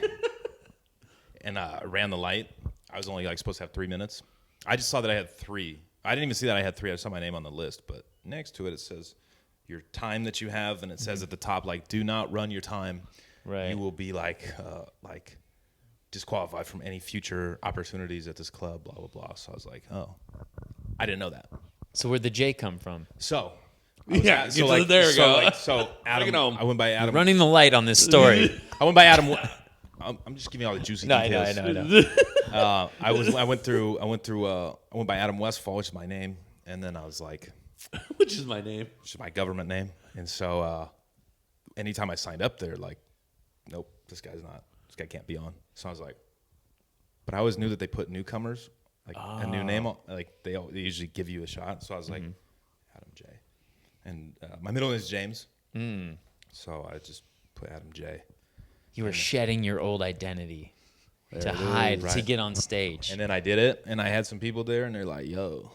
and I ran the light. I was only like supposed to have 3 minutes. I just saw that I had 3. I didn't even see that I had 3. I saw my name on the list. But next to it, it says your time that you have, and it says at the top, like, do not run your time. Right. You will be like disqualified from any future opportunities at this club, blah, blah, blah. So I was like, oh, I didn't know that. So where'd the J come from? So, There we go. So Adam, I went by Adam. Running the light on this story. I went by Adam. I'm just giving you all the juicy details. I know. I went by Adam Westfall, which is my name, and then I was like, Which is my name. which is my government name, and so anytime I signed up there, like, nope, this guy can't be on. So I was like, but I always knew that they put newcomers, like a new name on, like they usually give you a shot. So I was like, Adam J, and my middle name is James, so I just put Adam J. You were shedding your old identity to hide, to get on stage. And then I did it, and I had some people there, and they're like, yo,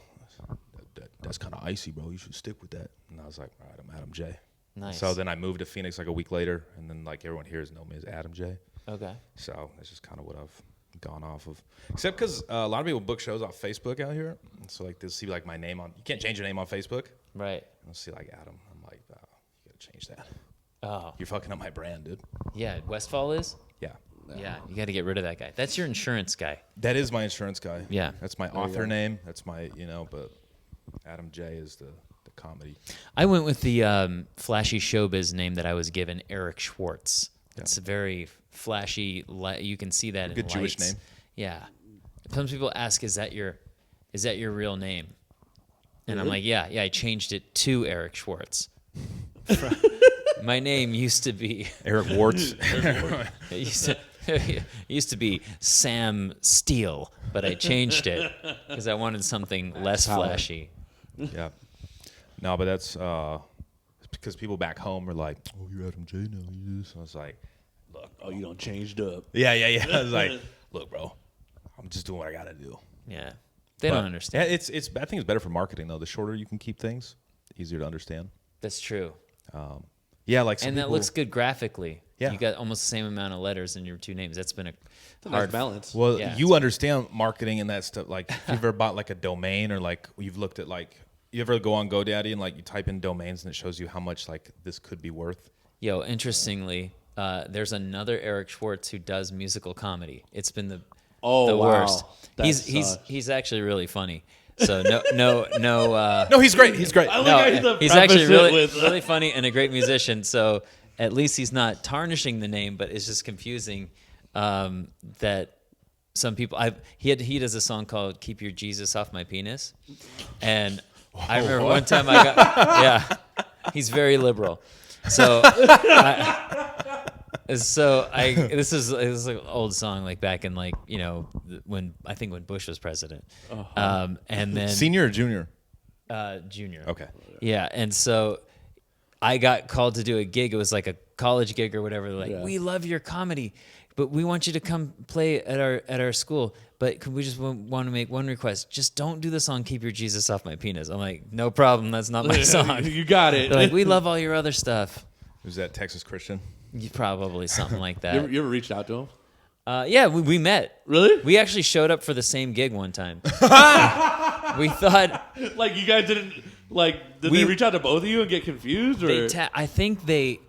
that's kind of icy, bro. You should stick with that. And I was like, all right, I'm Adam J. Nice. So then I moved to Phoenix like a week later, and then like everyone here knows me as Adam J. Okay. So that's just kind of what I've gone off of. Except because a lot of people book shows off Facebook out here. And so like they'll see like my name on, you can't change your name on Facebook. Right. And they'll see like Adam. I'm like, you got to change that. Oh. You're fucking up my brand, dude. Yeah, Westfall is? Yeah. Yeah, you got to get rid of that guy. That's your insurance guy. That is my insurance guy. Yeah. That's my author name. That's my, but Adam J is the comedy. I went with the flashy showbiz name that I was given, Eric Schwartz. It's a very flashy. You can see that in good lights. Jewish name. Yeah. Some people ask, "Is that your real name?" And I'm like, "Yeah, I changed it to Eric Schwartz." My name used to be Eric Wartz. It used to be Sam Steele, but I changed it because I wanted something less flashy. Yeah. No, but that's because people back home are like, "Oh, you're Adam J now." So I was like, "Look, Oh, you don't changed up. yeah." I was like, "Look, bro, I'm just doing what I gotta do." Yeah, they don't understand. Yeah, it's. I think it's better for marketing though. The shorter you can keep things, the easier to understand. That's true. Yeah, like some And that people, looks good graphically. Yeah. You got almost the same amount of letters in your two names. That's been a Nice hard balance. Well, Yeah, you understand marketing and that stuff. Like, if you've ever bought like a domain or like you've looked at like, you ever go on GoDaddy and like you type in domains and it shows you how much like this could be worth. Yo, interestingly, there's another Eric Schwartz who does musical comedy. It's been the wow. worst. That He's actually really funny. So no. No, he's great. He's great. I like how you He's actually really with, really funny and a great musician. So at least he's not tarnishing the name, but it's just confusing that some people. He does a song called "Keep Your Jesus Off My Penis," and I remember one time I got he's very liberal. So this is an old song like back in like when Bush was president, and then Senior or junior? Junior. Okay. Yeah, and so I got called to do a gig. It was like a college gig or whatever. They're like, we love your comedy, but we want you to come play at our school. But could we just want to make one request? Just don't do the song "Keep Your Jesus Off My Penis." I'm like, no problem. That's not my song. You got it. They're like, we love all your other stuff. Was that Texas Christian? Probably something like that. You ever reached out to him? Yeah, we met. Really? We actually showed up for the same gig one time. We thought Like you guys didn't did they reach out to both of you and get confused? Or I think they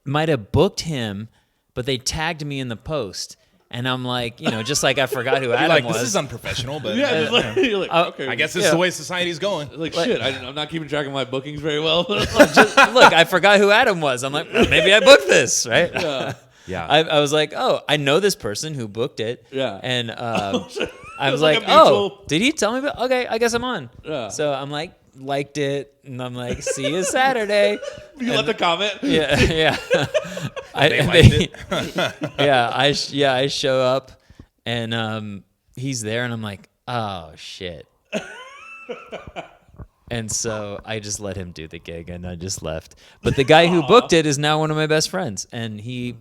might have booked him, but they tagged me in the post. And I'm like, just like I forgot who Adam was. This is unprofessional, but yeah, you're like, okay. I guess this is the way society's going. Like shit, I'm not keeping track of my bookings very well. Look, I forgot who Adam was. I'm like, maybe I booked this, right? Yeah. I was like, oh, I know this person who booked it. Yeah. And I was like like, a mutual- oh, did he tell me about? Okay, I guess I'm on. Yeah. So I'm like, liked it, and I'm like, see you Saturday. You left a comment. Yeah. They liked it. I show up, and he's there, and I'm like, oh shit. And so I just let him do the gig, and I just left. But the guy who booked it is now one of my best friends, and he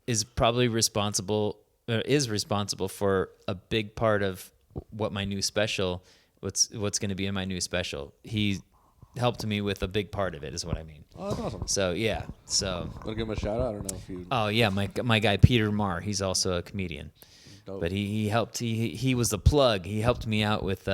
is probably responsible for a big part of what my new special, what's going to be in my new special. He helped me with a big part of it, is what I mean. Oh, that's awesome. So yeah, so. Want to give him a shout out? I don't know if you. Oh yeah, my guy Peter Marr, he's also a comedian, Dope. but he helped. He was the plug. He helped me out with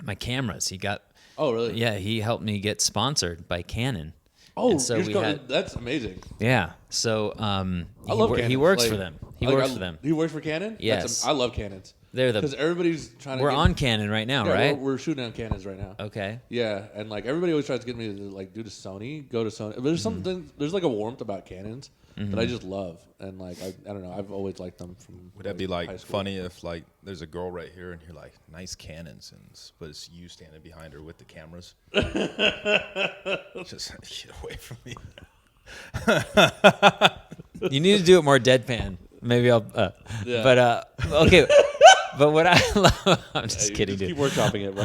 my cameras. He got. Oh really? Yeah, he helped me get sponsored by Canon. Oh, And so that's amazing. Yeah, so I love Canon. he works for them. He works for them. He works for Canon. Yes. I love Canons. They're Because everybody's trying to. We're on Canon right now, yeah, right? We're shooting on Canons right now. Okay. Yeah, and like everybody always tries to get me to go to Sony. But there's something. There's like a warmth about Canons that I just love, and like I don't know. I've always liked them from. Would that be high like school. funny if like there's a girl right here and you're like nice Canons, but it's you standing behind her with the cameras? Just get away from me. You need to do it more deadpan. Maybe I'll. Yeah. But okay. But what I love, I'm just kidding, Just dude. keep workshopping it, bro.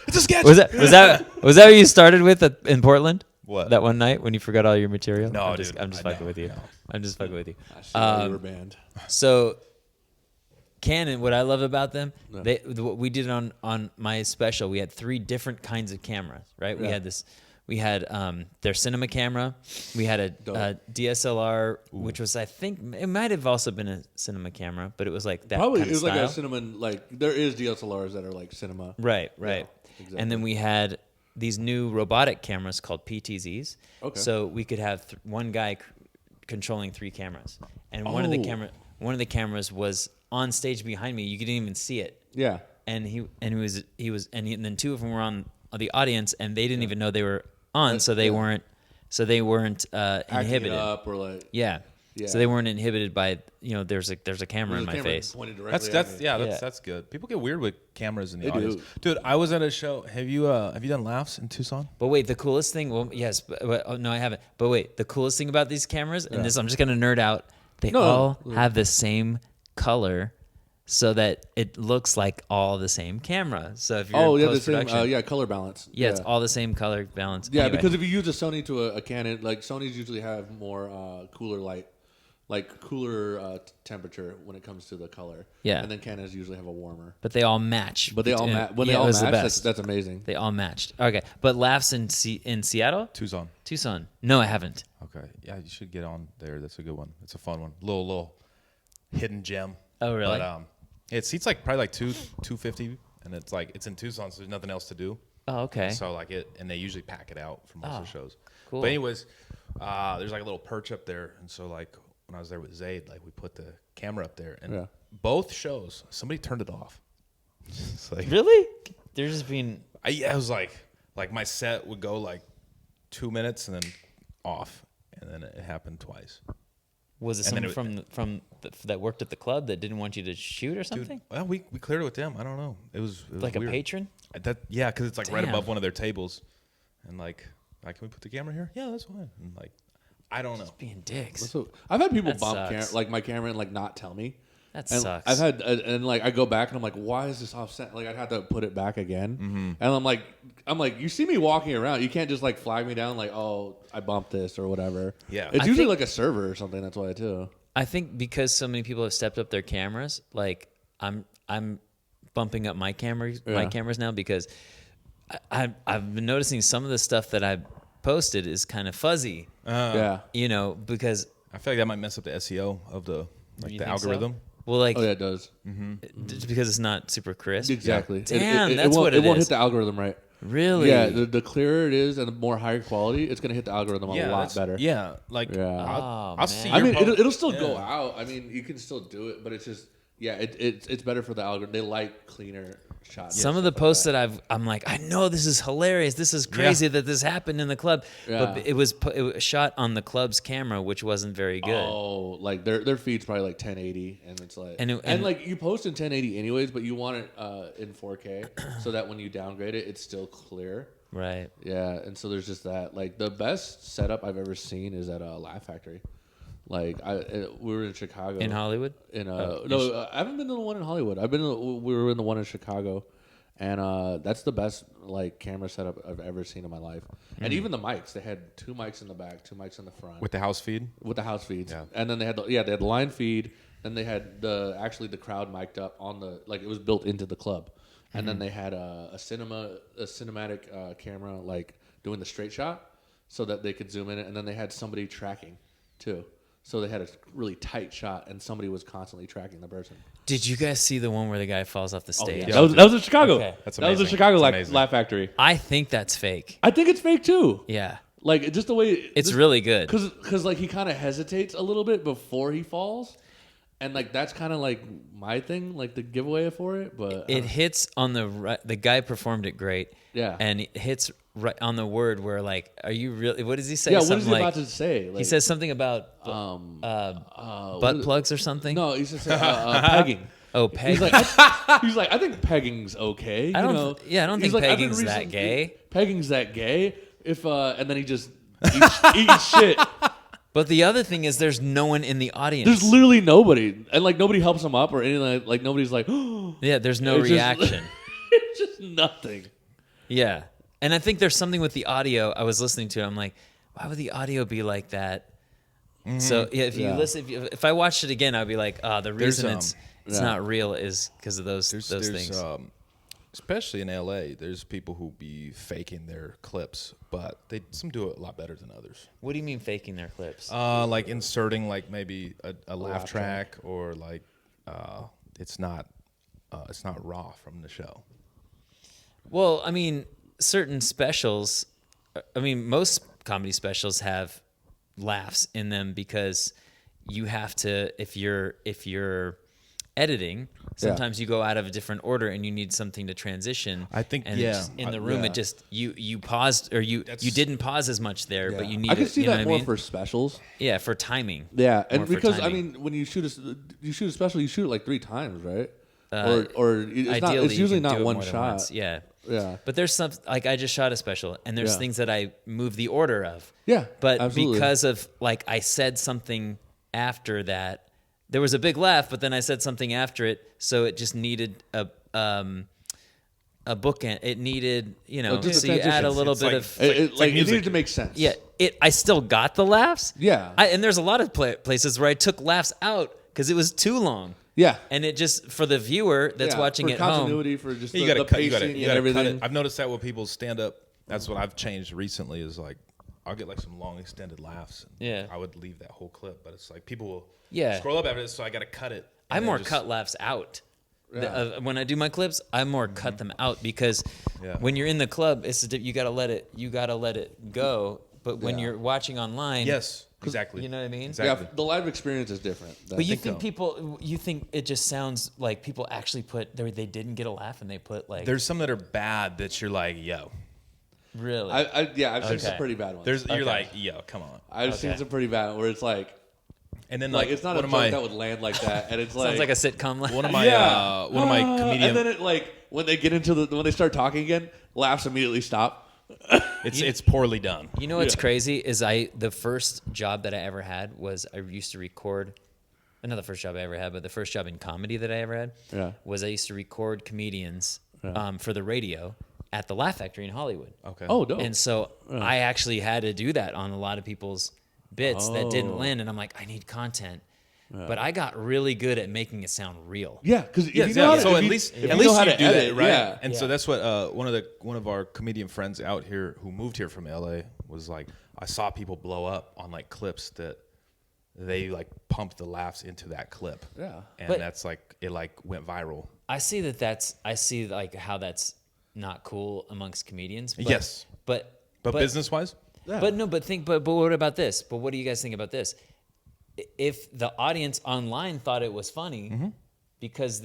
It's a sketch. Was that what you started with in Portland? What? That one night when you forgot all your material? No, I'm just dude. fucking with you. No. I'm just fucking with you. I see why you were banned. So, Canon, what I love about them, Yeah. what we did on my special, we had 3 different kinds of cameras, right? Yeah. We had their cinema camera, we had a DSLR, which was, I think, it might have also been a cinema camera, but it was like that Probably kind it was of style. like a cinema. There is DSLRs that are like cinema. Right. exactly. And then we had these new robotic cameras called PTZs. Okay. So we could have one guy controlling 3 cameras, and one of the cameras was on stage behind me. You couldn't even see it. Yeah. And then 2 of them were on the audience, and they didn't even know they were on, so they weren't Acting inhibited. it up or like. Yeah. Yeah. So they weren't inhibited by there's a camera in my There's a camera face. pointed directly That's at me. yeah, that's good. People get weird with cameras in the They audience. do. Dude, I was at a show. Have you done laughs in Tucson? But wait, the coolest thing, no, I haven't. But wait, the coolest thing about these cameras, and this I'm just gonna nerd out, they all have the same color, so that it looks like all the same camera. So if you're in the same. post-production, Color balance. yeah, it's all the same color balance. Yeah, Anyway. because if you use a Sony to a Canon, like Sonys usually have more cooler light, like cooler temperature when it comes to the color. Yeah. And then Canons usually have a warmer. But they all match. But they all when Yeah, they all it was the match, best. that's amazing. They all matched. Okay, but laughs in Seattle, Tucson. No, I haven't. Okay. Yeah, you should get on there. That's a good one. It's a fun one. Little hidden gem. Oh, really? But it seats probably 250, and it's in Tucson, so there's nothing else to do. Oh, okay. So and they usually pack it out for most of the shows. Cool. But anyways, there's a little perch up there, and so when I was there with Zayd, we put the camera up there, and both shows somebody turned it off. It's Really? They're just being. I was like my set would go 2 minutes and then off, and then it happened twice. Was it And then someone that worked at the club that didn't want you to shoot or something? Dude, well, we cleared it with them. I don't know. It was Like weird. a patron? Yeah, because it's right Damn. above one of their tables, and can we put the camera here? Yeah, that's fine. And I don't know. Being dicks. So I've had people That bump sucks. my camera and not tell me. That And sucks. I've had and I go back and I'm like, why is this offset? I'd have to put it back again. And I'm like, you see me walking around, you can't just flag me down oh, I bumped this or whatever. Yeah. It's I usually think- a server or something. That's why too. I think because so many people have stepped up their cameras, I'm bumping up my cameras now because I've been noticing some of the stuff that I posted is kind of fuzzy. Yeah. You know, because I feel like that might mess up the SEO of the You the think so? algorithm. well, like Oh yeah, it does. just because it's not super crisp. Exactly. Damn, that's what it won't is. hit the algorithm right. Really? Yeah, the clearer it is and the more higher quality, it's gonna hit the algorithm a lot that's- better. Yeah, like Yeah. Oh, I'll see. man. I mean, your it'll still yeah. go out. I mean, you can still do it, but it's just it's better for the algorithm. They like cleaner shots. Some of the posts that I'm like, I know this is hilarious. This is crazy that this happened in the club. Yeah. But it was shot on the club's camera, which wasn't very good. Oh, like their feed's probably like 1080, and it's like And like you post in 1080 anyways, but you want it in 4K so that when you downgrade it, it's still clear. Right. Yeah, and so there's just that. Like the best setup I've ever seen is at Laugh Factory. Like we were in Chicago. In Hollywood? I haven't been to the one in Hollywood. We were in the one in Chicago, and that's the best like camera setup I've ever seen in my life. And even the mics, they had 2 mics in the back, 2 mics in the front with the house feed. with the house feeds. Yeah. And then they had they had the line feed. Then they had the crowd mic'd up on the like it was built into the club. And then they had a cinematic camera like doing the straight shot so that they could zoom in it. And then they had somebody tracking too. So they had a really tight shot, and somebody was constantly tracking the person. Did you guys see the one where the guy falls off the stage? Yeah. That was in Chicago. Okay. That's that was in amazing. Chicago That's amazing. Laugh Factory. I think that's fake. I think it's fake too. Yeah. Like just the way It's really good. because like he kind of hesitates a little bit before he falls, and like that's kind of like my thing, like the giveaway for it. But It hits on the right. The guy performed it great. Yeah. And it hits right on the word where like, are you really? What does he say? yeah, what Something is he like, about to say? Like, he says something about butt plugs or something. no, he's just pegging. Oh, peg. He's like, I think pegging's okay. I you don't. know? Yeah, I don't He's think like, I've been pegging's that recently- gay. Pegging's that gay. If and then he just eats shit. But the other thing is, there's no one in the audience. There's literally nobody, and like nobody helps him up or anything. Like nobody's like, Yeah, there's no It's just- reaction. it's just nothing. Yeah. And I think there's something with the audio. I was listening to it. I'm like, why would the audio be like that? So yeah, if you Yeah. listen, if I watched it again, I'd be like, the reason it's yeah. not real is because of those There's things. especially in LA, there's people who be faking their clips, but some do it a lot better than others. What do you mean faking their clips? Like inserting like maybe a laugh track or like it's not raw from the show. Well, I mean, certain specials. I mean, most comedy specials have laughs in them because you have to. If you're editing, sometimes you go out of a different order and you need something to transition. I think, and yeah. just in the room, Yeah. it just you paused or you didn't pause as much there, but you need. I could see you know that what more I mean? for specials. Yeah, for timing. Yeah, More and for because I timing. mean, when you shoot a special, you shoot it like 3 times, right? Uh, or it's not. Ideally, It's you usually can do not it one more than shot. once. Yeah. Yeah. But there's some like I just shot a special, and there's Yeah. things that I move the order of. Yeah, But absolutely. because of like I said something after that, there was a big laugh, but then I said something after it, so it just needed a bookend. It needed, just so a you add a transition. little It's bit like- of. It like needed music. to make sense. Yeah, I still got the laughs. Yeah. And there's a lot of places where I took laughs out because it was too long. Yeah. And it just for the viewer that's Yeah, watching for at home. continuity, for just You the gotta cut. You pacing gotta and cut everything. it. I've noticed that with people stand up. That's what I've changed recently. Is like I'll get like some long extended laughs. Yeah. I would leave that whole clip, but it's like people will Yeah. scroll up after this, so I gotta cut it. I And more then just- cut laughs out. Yeah. When I do my clips, I more cut them out because Yeah. when you're in the club, you gotta let it go. But when Yeah. you're watching online, Yes, exactly. you know what I mean? Exactly. Yeah, the live experience is different. But you think think so. you think it just sounds like people actually they didn't get a laugh and they put like There's some that are bad that you're like, yo. really. I've seen Okay. some pretty bad ones. You're Okay. like, yo, come on. I've seen Okay. some pretty bad where it's like And then it's not a one joke of my that would land like that, and it's like Sounds like a sitcom laugh. one of my yeah, one of my comedian. and then it like when they get into when they start talking again, laughs immediately stop. it's poorly done. You know what's Yeah. crazy is the first job that I ever had was I used to record. Not the first job I ever had, but the first job in comedy that I ever had Yeah. was I used to record comedians for the radio at the Laugh Factory in Hollywood. Okay. Oh, dope. And so I actually had to do that on a lot of people's bits that didn't Oh. land, and I'm like, I need content. but I got really good at making it sound real. Yeah, because So at least you do that, right? Yeah. And so that's what one of our comedian friends out here who moved here from LA was like. I saw people blow up on like clips that they like pumped the laughs into that clip. Yeah, and but that's like it like went viral. I see like how that's not cool amongst comedians. But, Yes, but business wise. Yeah. But what about this? But what do you guys think about this? If the audience online thought it was funny because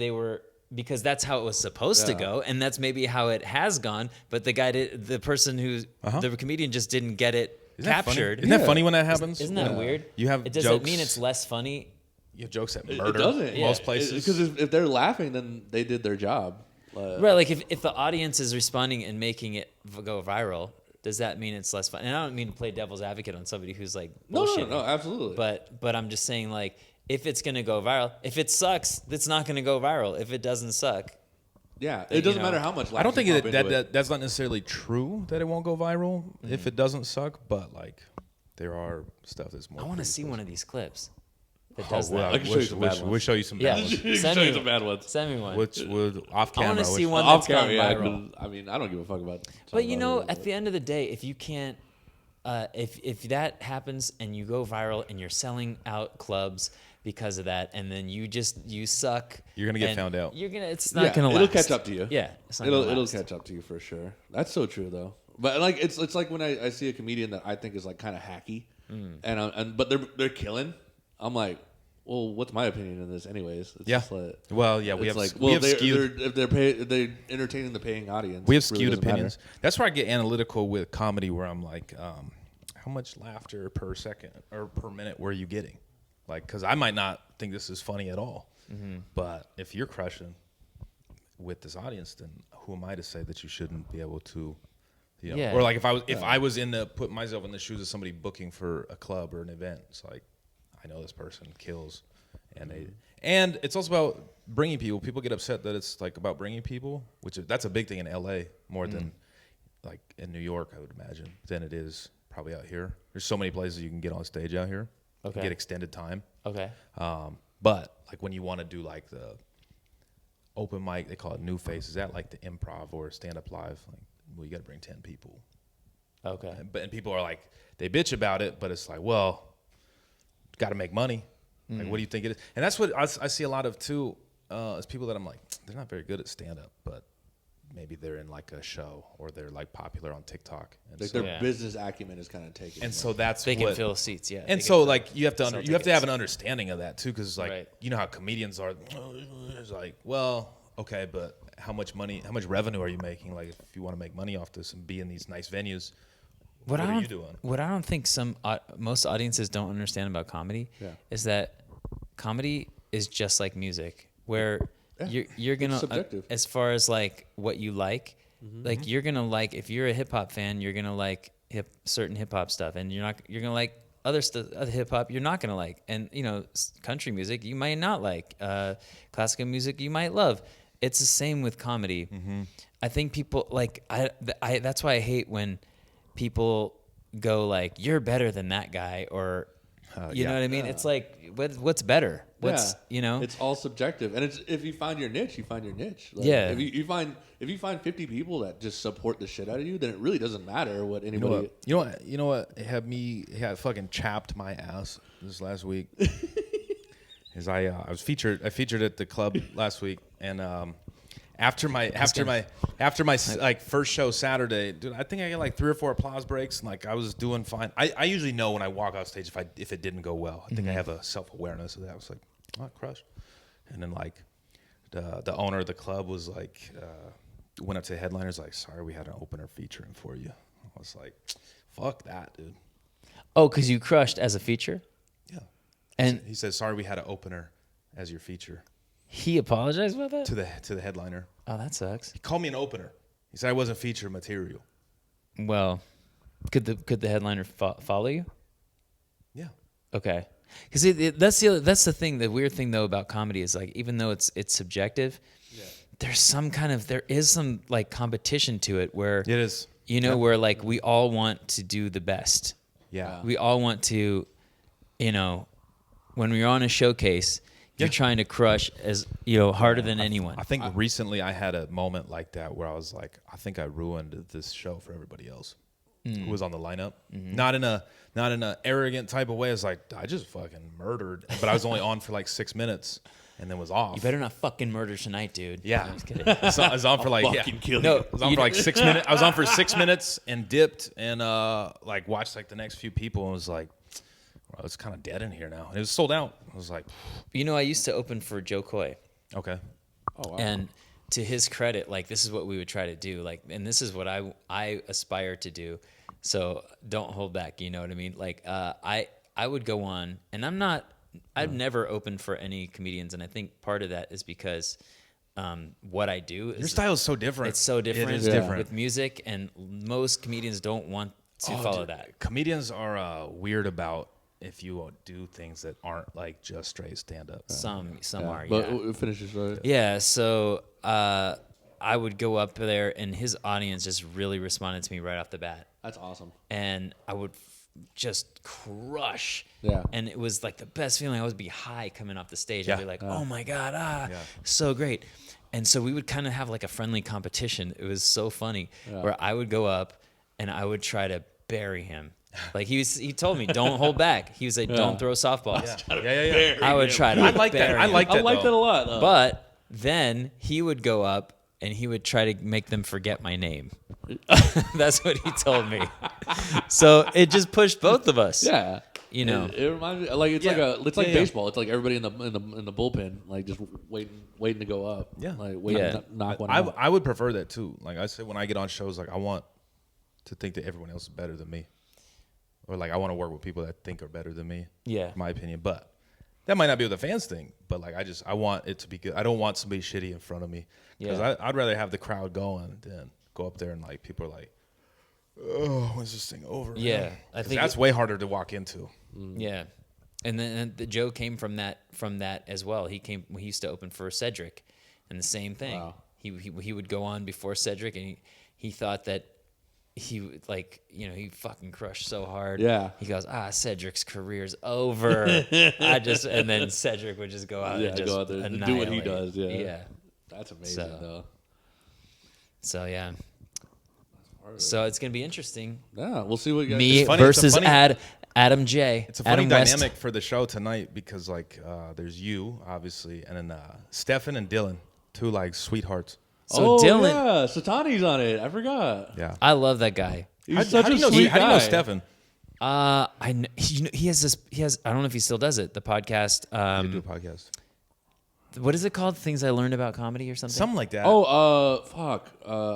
that's how it was supposed to go, and that's maybe how it has gone, but the person who's the comedian just didn't get it captured. Isn't that funny when that happens? Isn't that weird? You have Does jokes. it mean it's less funny? You have jokes that It murder doesn't. most places. Because if they're laughing, then they did their job. Right, like if the audience is responding and making it go viral, does that mean it's less fun? And I don't mean to play devil's advocate on somebody who's like bullshitting. No, absolutely. But I'm just saying, like, if it's gonna go viral, if it sucks, it's not gonna go viral. If it doesn't suck, yeah, it doesn't matter how much. I don't think you pump into it. that's not necessarily true that it won't go viral if it doesn't suck, but like there are stuff that's more. I want to see one of these clips that Oh, does well, that. I can show you some bad we'll ones. show you some Yeah. bad ones. You can Send show me you some bad ones. Send me one. Which off camera. I want to see which- one Off that's gone camera, yeah. viral. 'Cause, I mean, I don't give a fuck about. But you know, at the end of the day, if you can't, if that happens and you go viral and you're selling out clubs because of that, and then you suck, You're gonna get and found out. It's not gonna last. It'll catch up to you. Yeah, it's not it'll gonna it'll last. catch up to you for sure. That's so true though. But like it's like when I see a comedian that I think is like kind of hacky, and but they're killing. I'm like, well, what's my opinion in this, anyways? It's just like, Well, yeah, we it's have like, we well, have skewed. if they're entertaining the paying audience. We have it really skewed doesn't matter. opinions. That's where I get analytical with comedy, where I'm like, how much laughter per second or per minute were you getting? Like, because I might not think this is funny at all, but if you're crushing with this audience, then who am I to say that you shouldn't be able to, you know? Yeah. Or like if I was put myself in the shoes of somebody booking for a club or an event, it's like I know this person kills, and it's also about bringing people. People get upset that it's like about bringing people, that's a big thing in LA more than like in New York, I would imagine, than it is probably out here. There's so many places you can get on stage out here. You Okay. get extended time. Okay. But like when you want to do like the open mic, they call it new face. Is that like the improv or stand up live? Like, well, you got to bring 10 people. Okay. And people are like, they bitch about it, but it's like, well, got to make money. Like, what do you think it is? And that's what I see a lot of too, is people that I'm like, they're not very good at stand up, but maybe they're in like a show or they're like popular on TikTok. And Like so, their business acumen is kind of taken. and so that's They can what, fill seats, yeah. and They so can like you have to sell you have to tickets. have an understanding of that too, because like Right. you know how comedians are. It's like, well, okay, but how much revenue are you making? Like if you want to make money off this and be in these nice venues, what are you doing? What I don't think most audiences don't understand about comedy is that comedy is just like music, where you're gonna subjective. as far as like what you like, like you're gonna like, if you're a hip hop fan, you're gonna like certain hip hop stuff, and you're gonna like other hip hop you're not gonna like, and you know, country music you might not like, classical music you might love. It's the same with comedy. I think people like I that's why I hate when people go like, you're better than that guy, or you know what I mean? It's like, what's better? What's, you know? It's all subjective, and it's if you find your niche, you find your niche. Like, Yeah. If you find 50 people that just support the shit out of you, then it really doesn't matter what anybody. You know what had fucking chapped my ass this last week. Is I featured at the club last week, and after my like first show Saturday, dude, I think I got like 3 or 4 applause breaks, and like I was doing fine. I usually know when I walk off stage if it didn't go well. I think I have a self-awareness of that. I was like, oh, crushed. And then like the owner of the club was like, went up to the headliners like, sorry, we had an opener featuring for you. I was like, fuck that, dude. Oh, because you crushed as a feature? Yeah. And He said, sorry, we had an opener as your feature he apologized about that? to the headliner. Oh, that sucks. He called me an opener. He said I wasn't feature material. Well, could the headliner follow you? Yeah. Okay. Because that's the thing. The weird thing though about comedy is like, even though it's subjective, there is some like competition to it where It is. you know, where like we all want to do the best. Yeah. We all want to, you know, when you're on a showcase, you're trying to crush as harder than anyone. I think recently I had a moment like that where I was like, I think I ruined this show for everybody else who was on the lineup. Not in a arrogant type of way. It's like I just fucking murdered, but I was only on for like 6 minutes and then was off. You better not fucking murder tonight, dude. Yeah, No, I'm just kidding. I was on for like kill No, you. I was on for like 6 minutes. I was on for 6 minutes and dipped and like watched like the next few people and was like, well, it's kind of dead in here now. And it was sold out. I was like, I used to open for Joe Coy. okay. Oh wow. And to his credit, like this is what we would try to do. Like, and this is what I aspire to do. So don't hold back. You know what I mean? Like, I would go on, and I've never opened for any comedians, and I think part of that is because what I do is Your style is so different. it's so different. It is Yeah. different. with music, and most comedians don't want to follow that. Comedians are weird about if you do things that aren't like just straight stand up. Some are, But yeah. finish your story. Yeah, so I would go up there, and his audience just really responded to me right off the bat. That's awesome. And I would just crush. Yeah. And it was like the best feeling. I would be high coming off the stage. Yeah. I'd be like, oh my God, so great. And so we would kind of have like a friendly competition. It was so funny where I would go up and I would try to bury him. Like he told me, don't hold back. He was like, don't throw softballs. Yeah. I would try to I like that. bury I him. like that. I like that a lot. Though. But then he would go up and he would try to make them forget my name. That's what he told me. So it just pushed both of us. yeah, You know. it reminds me like it's like baseball. It's like everybody in the bullpen, like just waiting to go up. Yeah. like waiting to knock one I, out. I would prefer that too. Like I said, when I get on shows, like I want to think that everyone else is better than me, or like I want to work with people that think are better than me. Yeah. in my opinion. But that might not be what the fans think. But like I want it to be good. I don't want somebody shitty in front of me because Yeah. I'd rather have the crowd going than go up there and like people are like, oh, when's this thing over? Yeah, man?" I 'Cause think that's way harder to walk into. Yeah, and then the Joe came from that as well. He used to open for Cedric, and the same thing. Wow. He would go on before Cedric, and he thought that he would he fucking crushed so hard. Yeah. He goes, Cedric's career's over. And then Cedric would just go out and just go out there and do what he annihilate. does. Yeah, Yeah. that's amazing So- though. So yeah. So it's gonna be interesting. Yeah, we'll see what you guys. Me It's funny- it's a versus funny- Adam J. It's a funny Adam West. dynamic for the show tonight because like there's you obviously and then Stefan and Dylan, two like sweethearts. So Dylan, yeah, Satani's on it. I forgot. Yeah. I love that guy. He's such how do a you know, sweet how do you know guy. Stefan? He has I don't know if he still does it. The podcast. They do a podcast. What is it called? Things I learned about comedy or something. Something like that. Oh,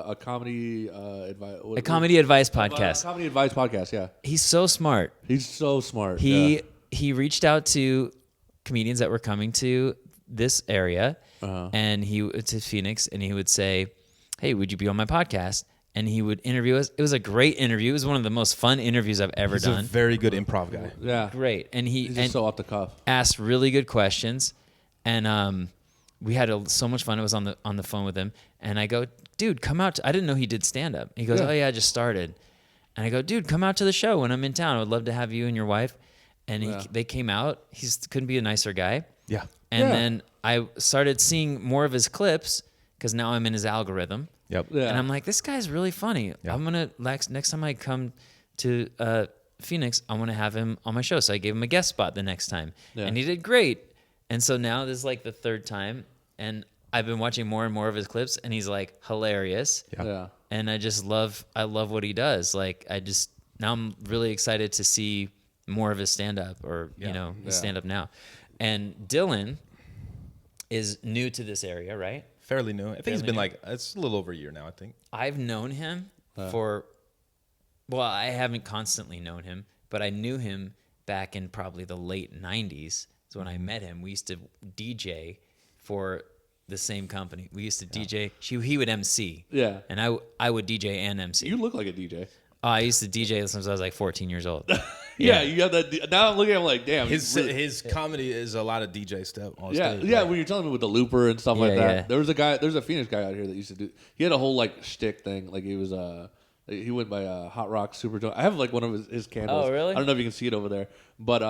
a comedy advice. A comedy advice podcast. Comedy advice podcast. Yeah, He's so smart. he's so smart. He reached out to comedians that were coming to this area, and to Phoenix, and he would say, "Hey, would you be on my podcast?" And he would interview us. It was a great interview. It was one of the most fun interviews I've ever He's a done. very good improv guy. yeah, Great, and he's just so off the cuff. asked really good questions, and we had so much fun. I was on the phone with him, and I go, "Dude, come out!" I didn't know he did stand up. He goes, Yeah. "Oh yeah, I just started." And I go, "Dude, come out to the show when I'm in town. I would love to have you and your wife." And they came out. He couldn't be a nicer guy. Yeah. And Yeah. then I started seeing more of his clips because now I'm in his algorithm. Yep. Yeah. And I'm like, this guy's really funny. Yeah. I'm gonna next time I come to Phoenix, I want to have him on my show. So I gave him a guest spot the next time, Yeah. and he did great. And so now this is like the third time, and I've been watching more and more of his clips, and he's like hilarious. Yeah. And I love what he does. Like now I'm really excited to see more of his stand up or his stand up now. And Dylan is new to this area, right? Fairly new. I think he's Fairly been new. like, it's a little over a year now, I think. I've known him I haven't constantly known him, but I knew him back in probably the late 90s. So when I met him, we used to DJ for the same company. We used to DJ. He would MC. Yeah. And I would DJ and MC. You look like a DJ. I used to DJ since I was like 14 years old. Yeah, you have that. Now I'm looking at him like, damn. His comedy is a lot of DJ stuff on yeah, stage. yeah. Like, When you're telling me with the looper and stuff like Yeah, that, yeah. there's a Phoenix guy out here that used to do. He had a whole like shtick thing. Like he was He went by Hot Rock Super Joint. I have like one of his candles. Oh, really? I don't know if you can see it over there, but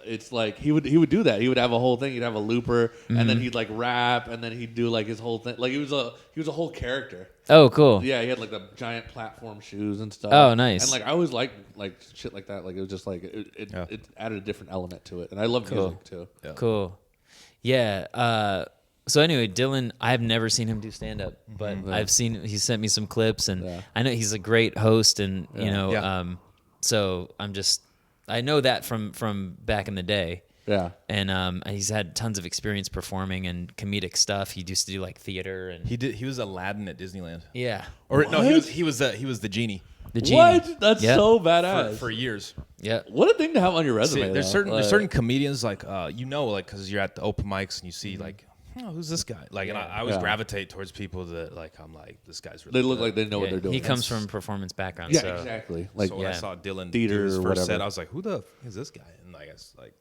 it's like he would do that. He would have a whole thing. He'd have a looper, and then he'd like rap, and then he'd do like his whole thing. Like he was a whole character. Oh, cool. Yeah, he had like the giant platform shoes and stuff. Oh, nice. And like I always liked like shit like that. Like it was just like it added a different element to it, and I love music too. Yeah. Cool. Yeah. So anyway, Dylan, I have never seen him do stand up, but he sent me some clips, and I know he's a great host, and so I know that from back in the day. Yeah. And he's had tons of experience performing and comedic stuff. He used to do like theater, and He was Aladdin at Disneyland. Yeah. Or no, he was the genie. The genie. What? That's so badass. For years. Yeah. What a thing to have on your resume. See, there's certain comedians like because you're at the open mics and you see like, oh, who's this guy? Like, and I always gravitate towards people that like I'm like, this guy's really. They look good. like they know what they're doing. He comes from a performance background. Yeah, so. exactly. Like so when I saw Dylan theater do his or first whatever. set, I was like, who the f- is this guy? And I guess like.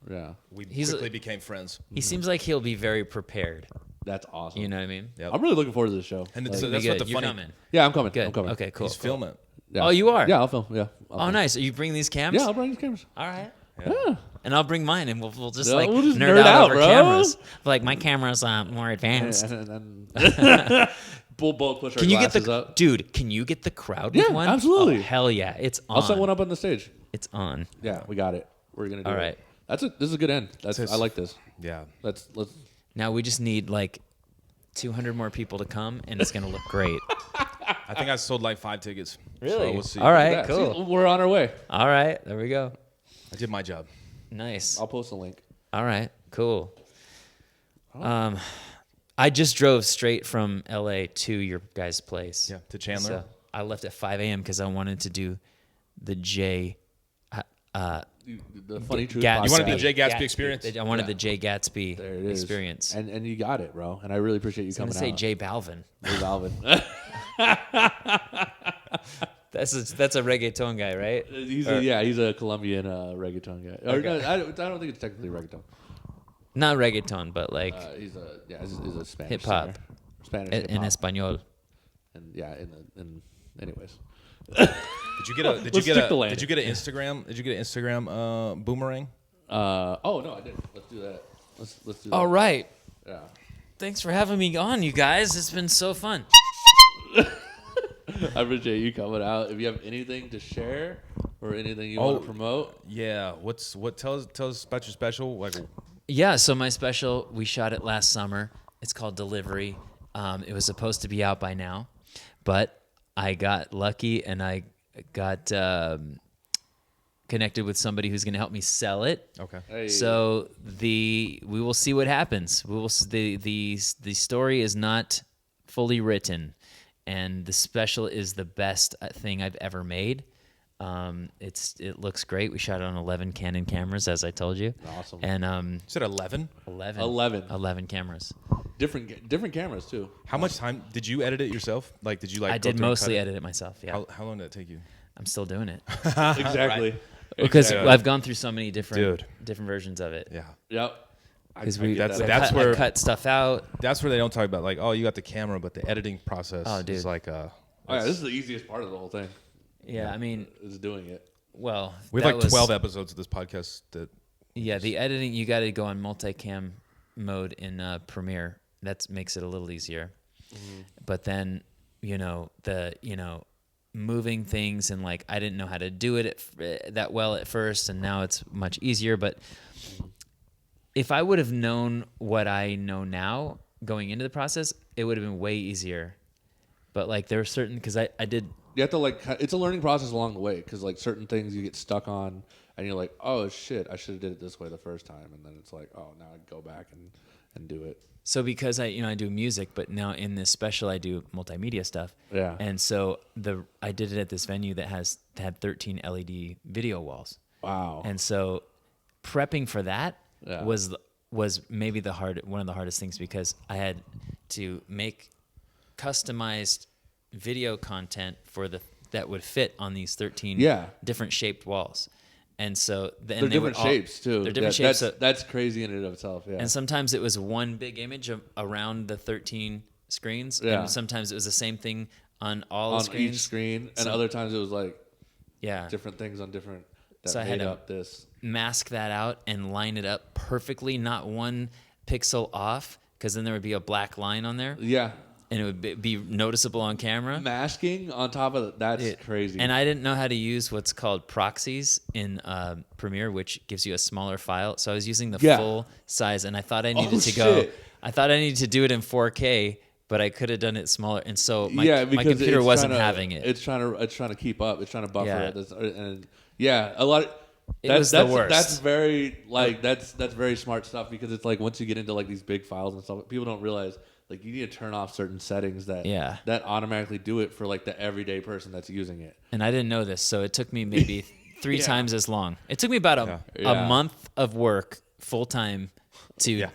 Yeah. We quickly became friends. He seems like he'll be very prepared. That's awesome. You know what I mean? Yep. I'm really looking forward to this show. And Like, so that's what the You're funny. coming. yeah, I'm coming. Good. I'm coming. Okay, cool. He's filming. Yeah. Oh, you are? Yeah, I'll film. Yeah. I'll film. Nice. Are you bringing these cams? Yeah, I'll bring these cameras. All right. Yeah. And I'll bring mine, and we'll just Yeah, like we'll just nerd nerd out out, over bro. cameras. Like my camera's more advanced. And then we'll both push our Can you get glasses the up. dude? Can you get the crowd Yeah, with one? absolutely. Oh, hell yeah! It's on. I'll set one up on the stage. It's on. Yeah, we got it. We're gonna do All it. right. This is a good end. I like this. Yeah. Let's. Now we just need like 200 more people to come, and it's gonna look great. I think I sold like 5 tickets. Really? So we'll see. All right. Yeah, Cool. see, we're on our way. All right. There we go. I did my job. Nice. I'll post a link. All right. Cool. I just drove straight from LA to your guys' place. Yeah, to Chandler. So I left at 5 a.m. because I wanted to do the J. The funny truth. Gatsby. You wanted the Jay Gatsby experience? I wanted the Jay Gatsby There it is. experience. And you got it, bro. And I really appreciate you I'm coming gonna say out. Jay Balvin. Jay Balvin. That's a reggaeton guy, right? He's a Colombian reggaeton guy. Or, no, I don't think it's technically reggaeton. Not reggaeton, but like He's a Spanish hip hop. singer. Spanish in hip hop. español. And yeah, anyways. Did you get an Instagram boomerang? Oh no, I didn't. Let's do that. Let's do that. All right. Yeah. Thanks for having me on, you guys. It's been so fun. I appreciate you coming out. If you have anything to share or anything you want to promote, Yeah. Tell us about your special. Like, Yeah, so my special, we shot it last summer. It's called Delivery. It was supposed to be out by now, but I got lucky and I got connected with somebody who's going to help me sell it. okay. hey, So we will see what happens. We will the story is not fully written, and the special is the best thing I've ever made. It looks great. We shot it on 11 Canon cameras, as I told you. Awesome. And You said 11. 11 cameras. different cameras too. How much time did you edit it yourself? Like, did you like? I go did through and mostly cut it? edit it myself. Yeah, How long did it take you? I'm still doing it Exactly. because Exactly. I've gone through so many different versions of it. Yeah. Yep. Because That's I where- cut stuff out. That's where they don't talk about like, oh, you got the camera, but the editing process Oh, dude. is like Oh, yeah, this is the easiest part of the whole thing. Yeah, I mean, Is doing it. well, we have that like 12 episodes of this podcast that Yeah, the editing, you got to go on multicam mode in Premiere. That makes it a little easier. But then, moving things and like I didn't know how to do it that well at first, and now it's much easier. But if I would have known what I know now going into the process, it would have been way easier. But like there are certain, because I did. You have to it's a learning process along the way because like certain things you get stuck on and you're like, oh shit, I should have did it this way the first time, and then it's like, oh, now I go back and do it. So because I do music, but now in this special I do multimedia stuff. Yeah. And so I did it at this venue that had 13 LED video walls. Wow. And so prepping for that Yeah. was maybe one of the hardest things, because I had to make customized video content that would fit on these 13 different shaped walls. And so they're different shapes too. They're different shapes. That's crazy in and of itself. Yeah. And sometimes it was one big image around the 13 screens. Yeah. And sometimes it was the same thing on all the on screens. each screen, and So- other times it was like Yeah. different things on different. That So I made had to up this. mask that out and line it up perfectly, not one pixel off, because then there would be a black line on there, Yeah, and it would be noticeable on camera. masking on top of that's Dude, crazy. And I didn't know how to use what's called proxies in Premiere, which gives you a smaller file. So I was using the full size, and I thought I needed to go. Shit. I thought I needed to do it in 4K, but I could have done it smaller. And so my because computer it's wasn't trying to- having it. It's trying to keep up. It's trying to buffer Yeah. it. And yeah, a lot. Of, It was the worst. That's very that's very smart stuff because it's like once you get into like these big files and stuff, people don't realize like you need to turn off certain settings that automatically do it for like the everyday person that's using it. And I didn't know this, so it took me maybe 3 times as long. It took me about a month of work full time to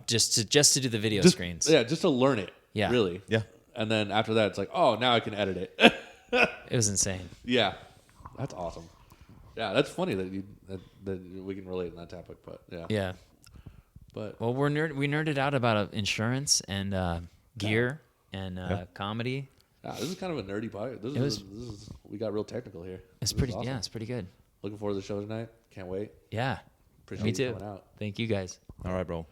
just to do the video screens. Yeah, just to learn it. Yeah. Really. Yeah. And then after that, it's like, oh, now I can edit it. It was insane. Yeah, that's awesome. Yeah, that's funny that we can relate on that topic, but yeah. Yeah. But Well, we nerded out about insurance and gear and comedy. yeah, this is kind of a nerdy podcast. This is we got real technical here. It's This is pretty. awesome. Yeah, it's pretty good. Looking forward to the show tonight. Can't wait. Yeah. Appreciate Me you too. coming out. Thank you guys. All right, bro.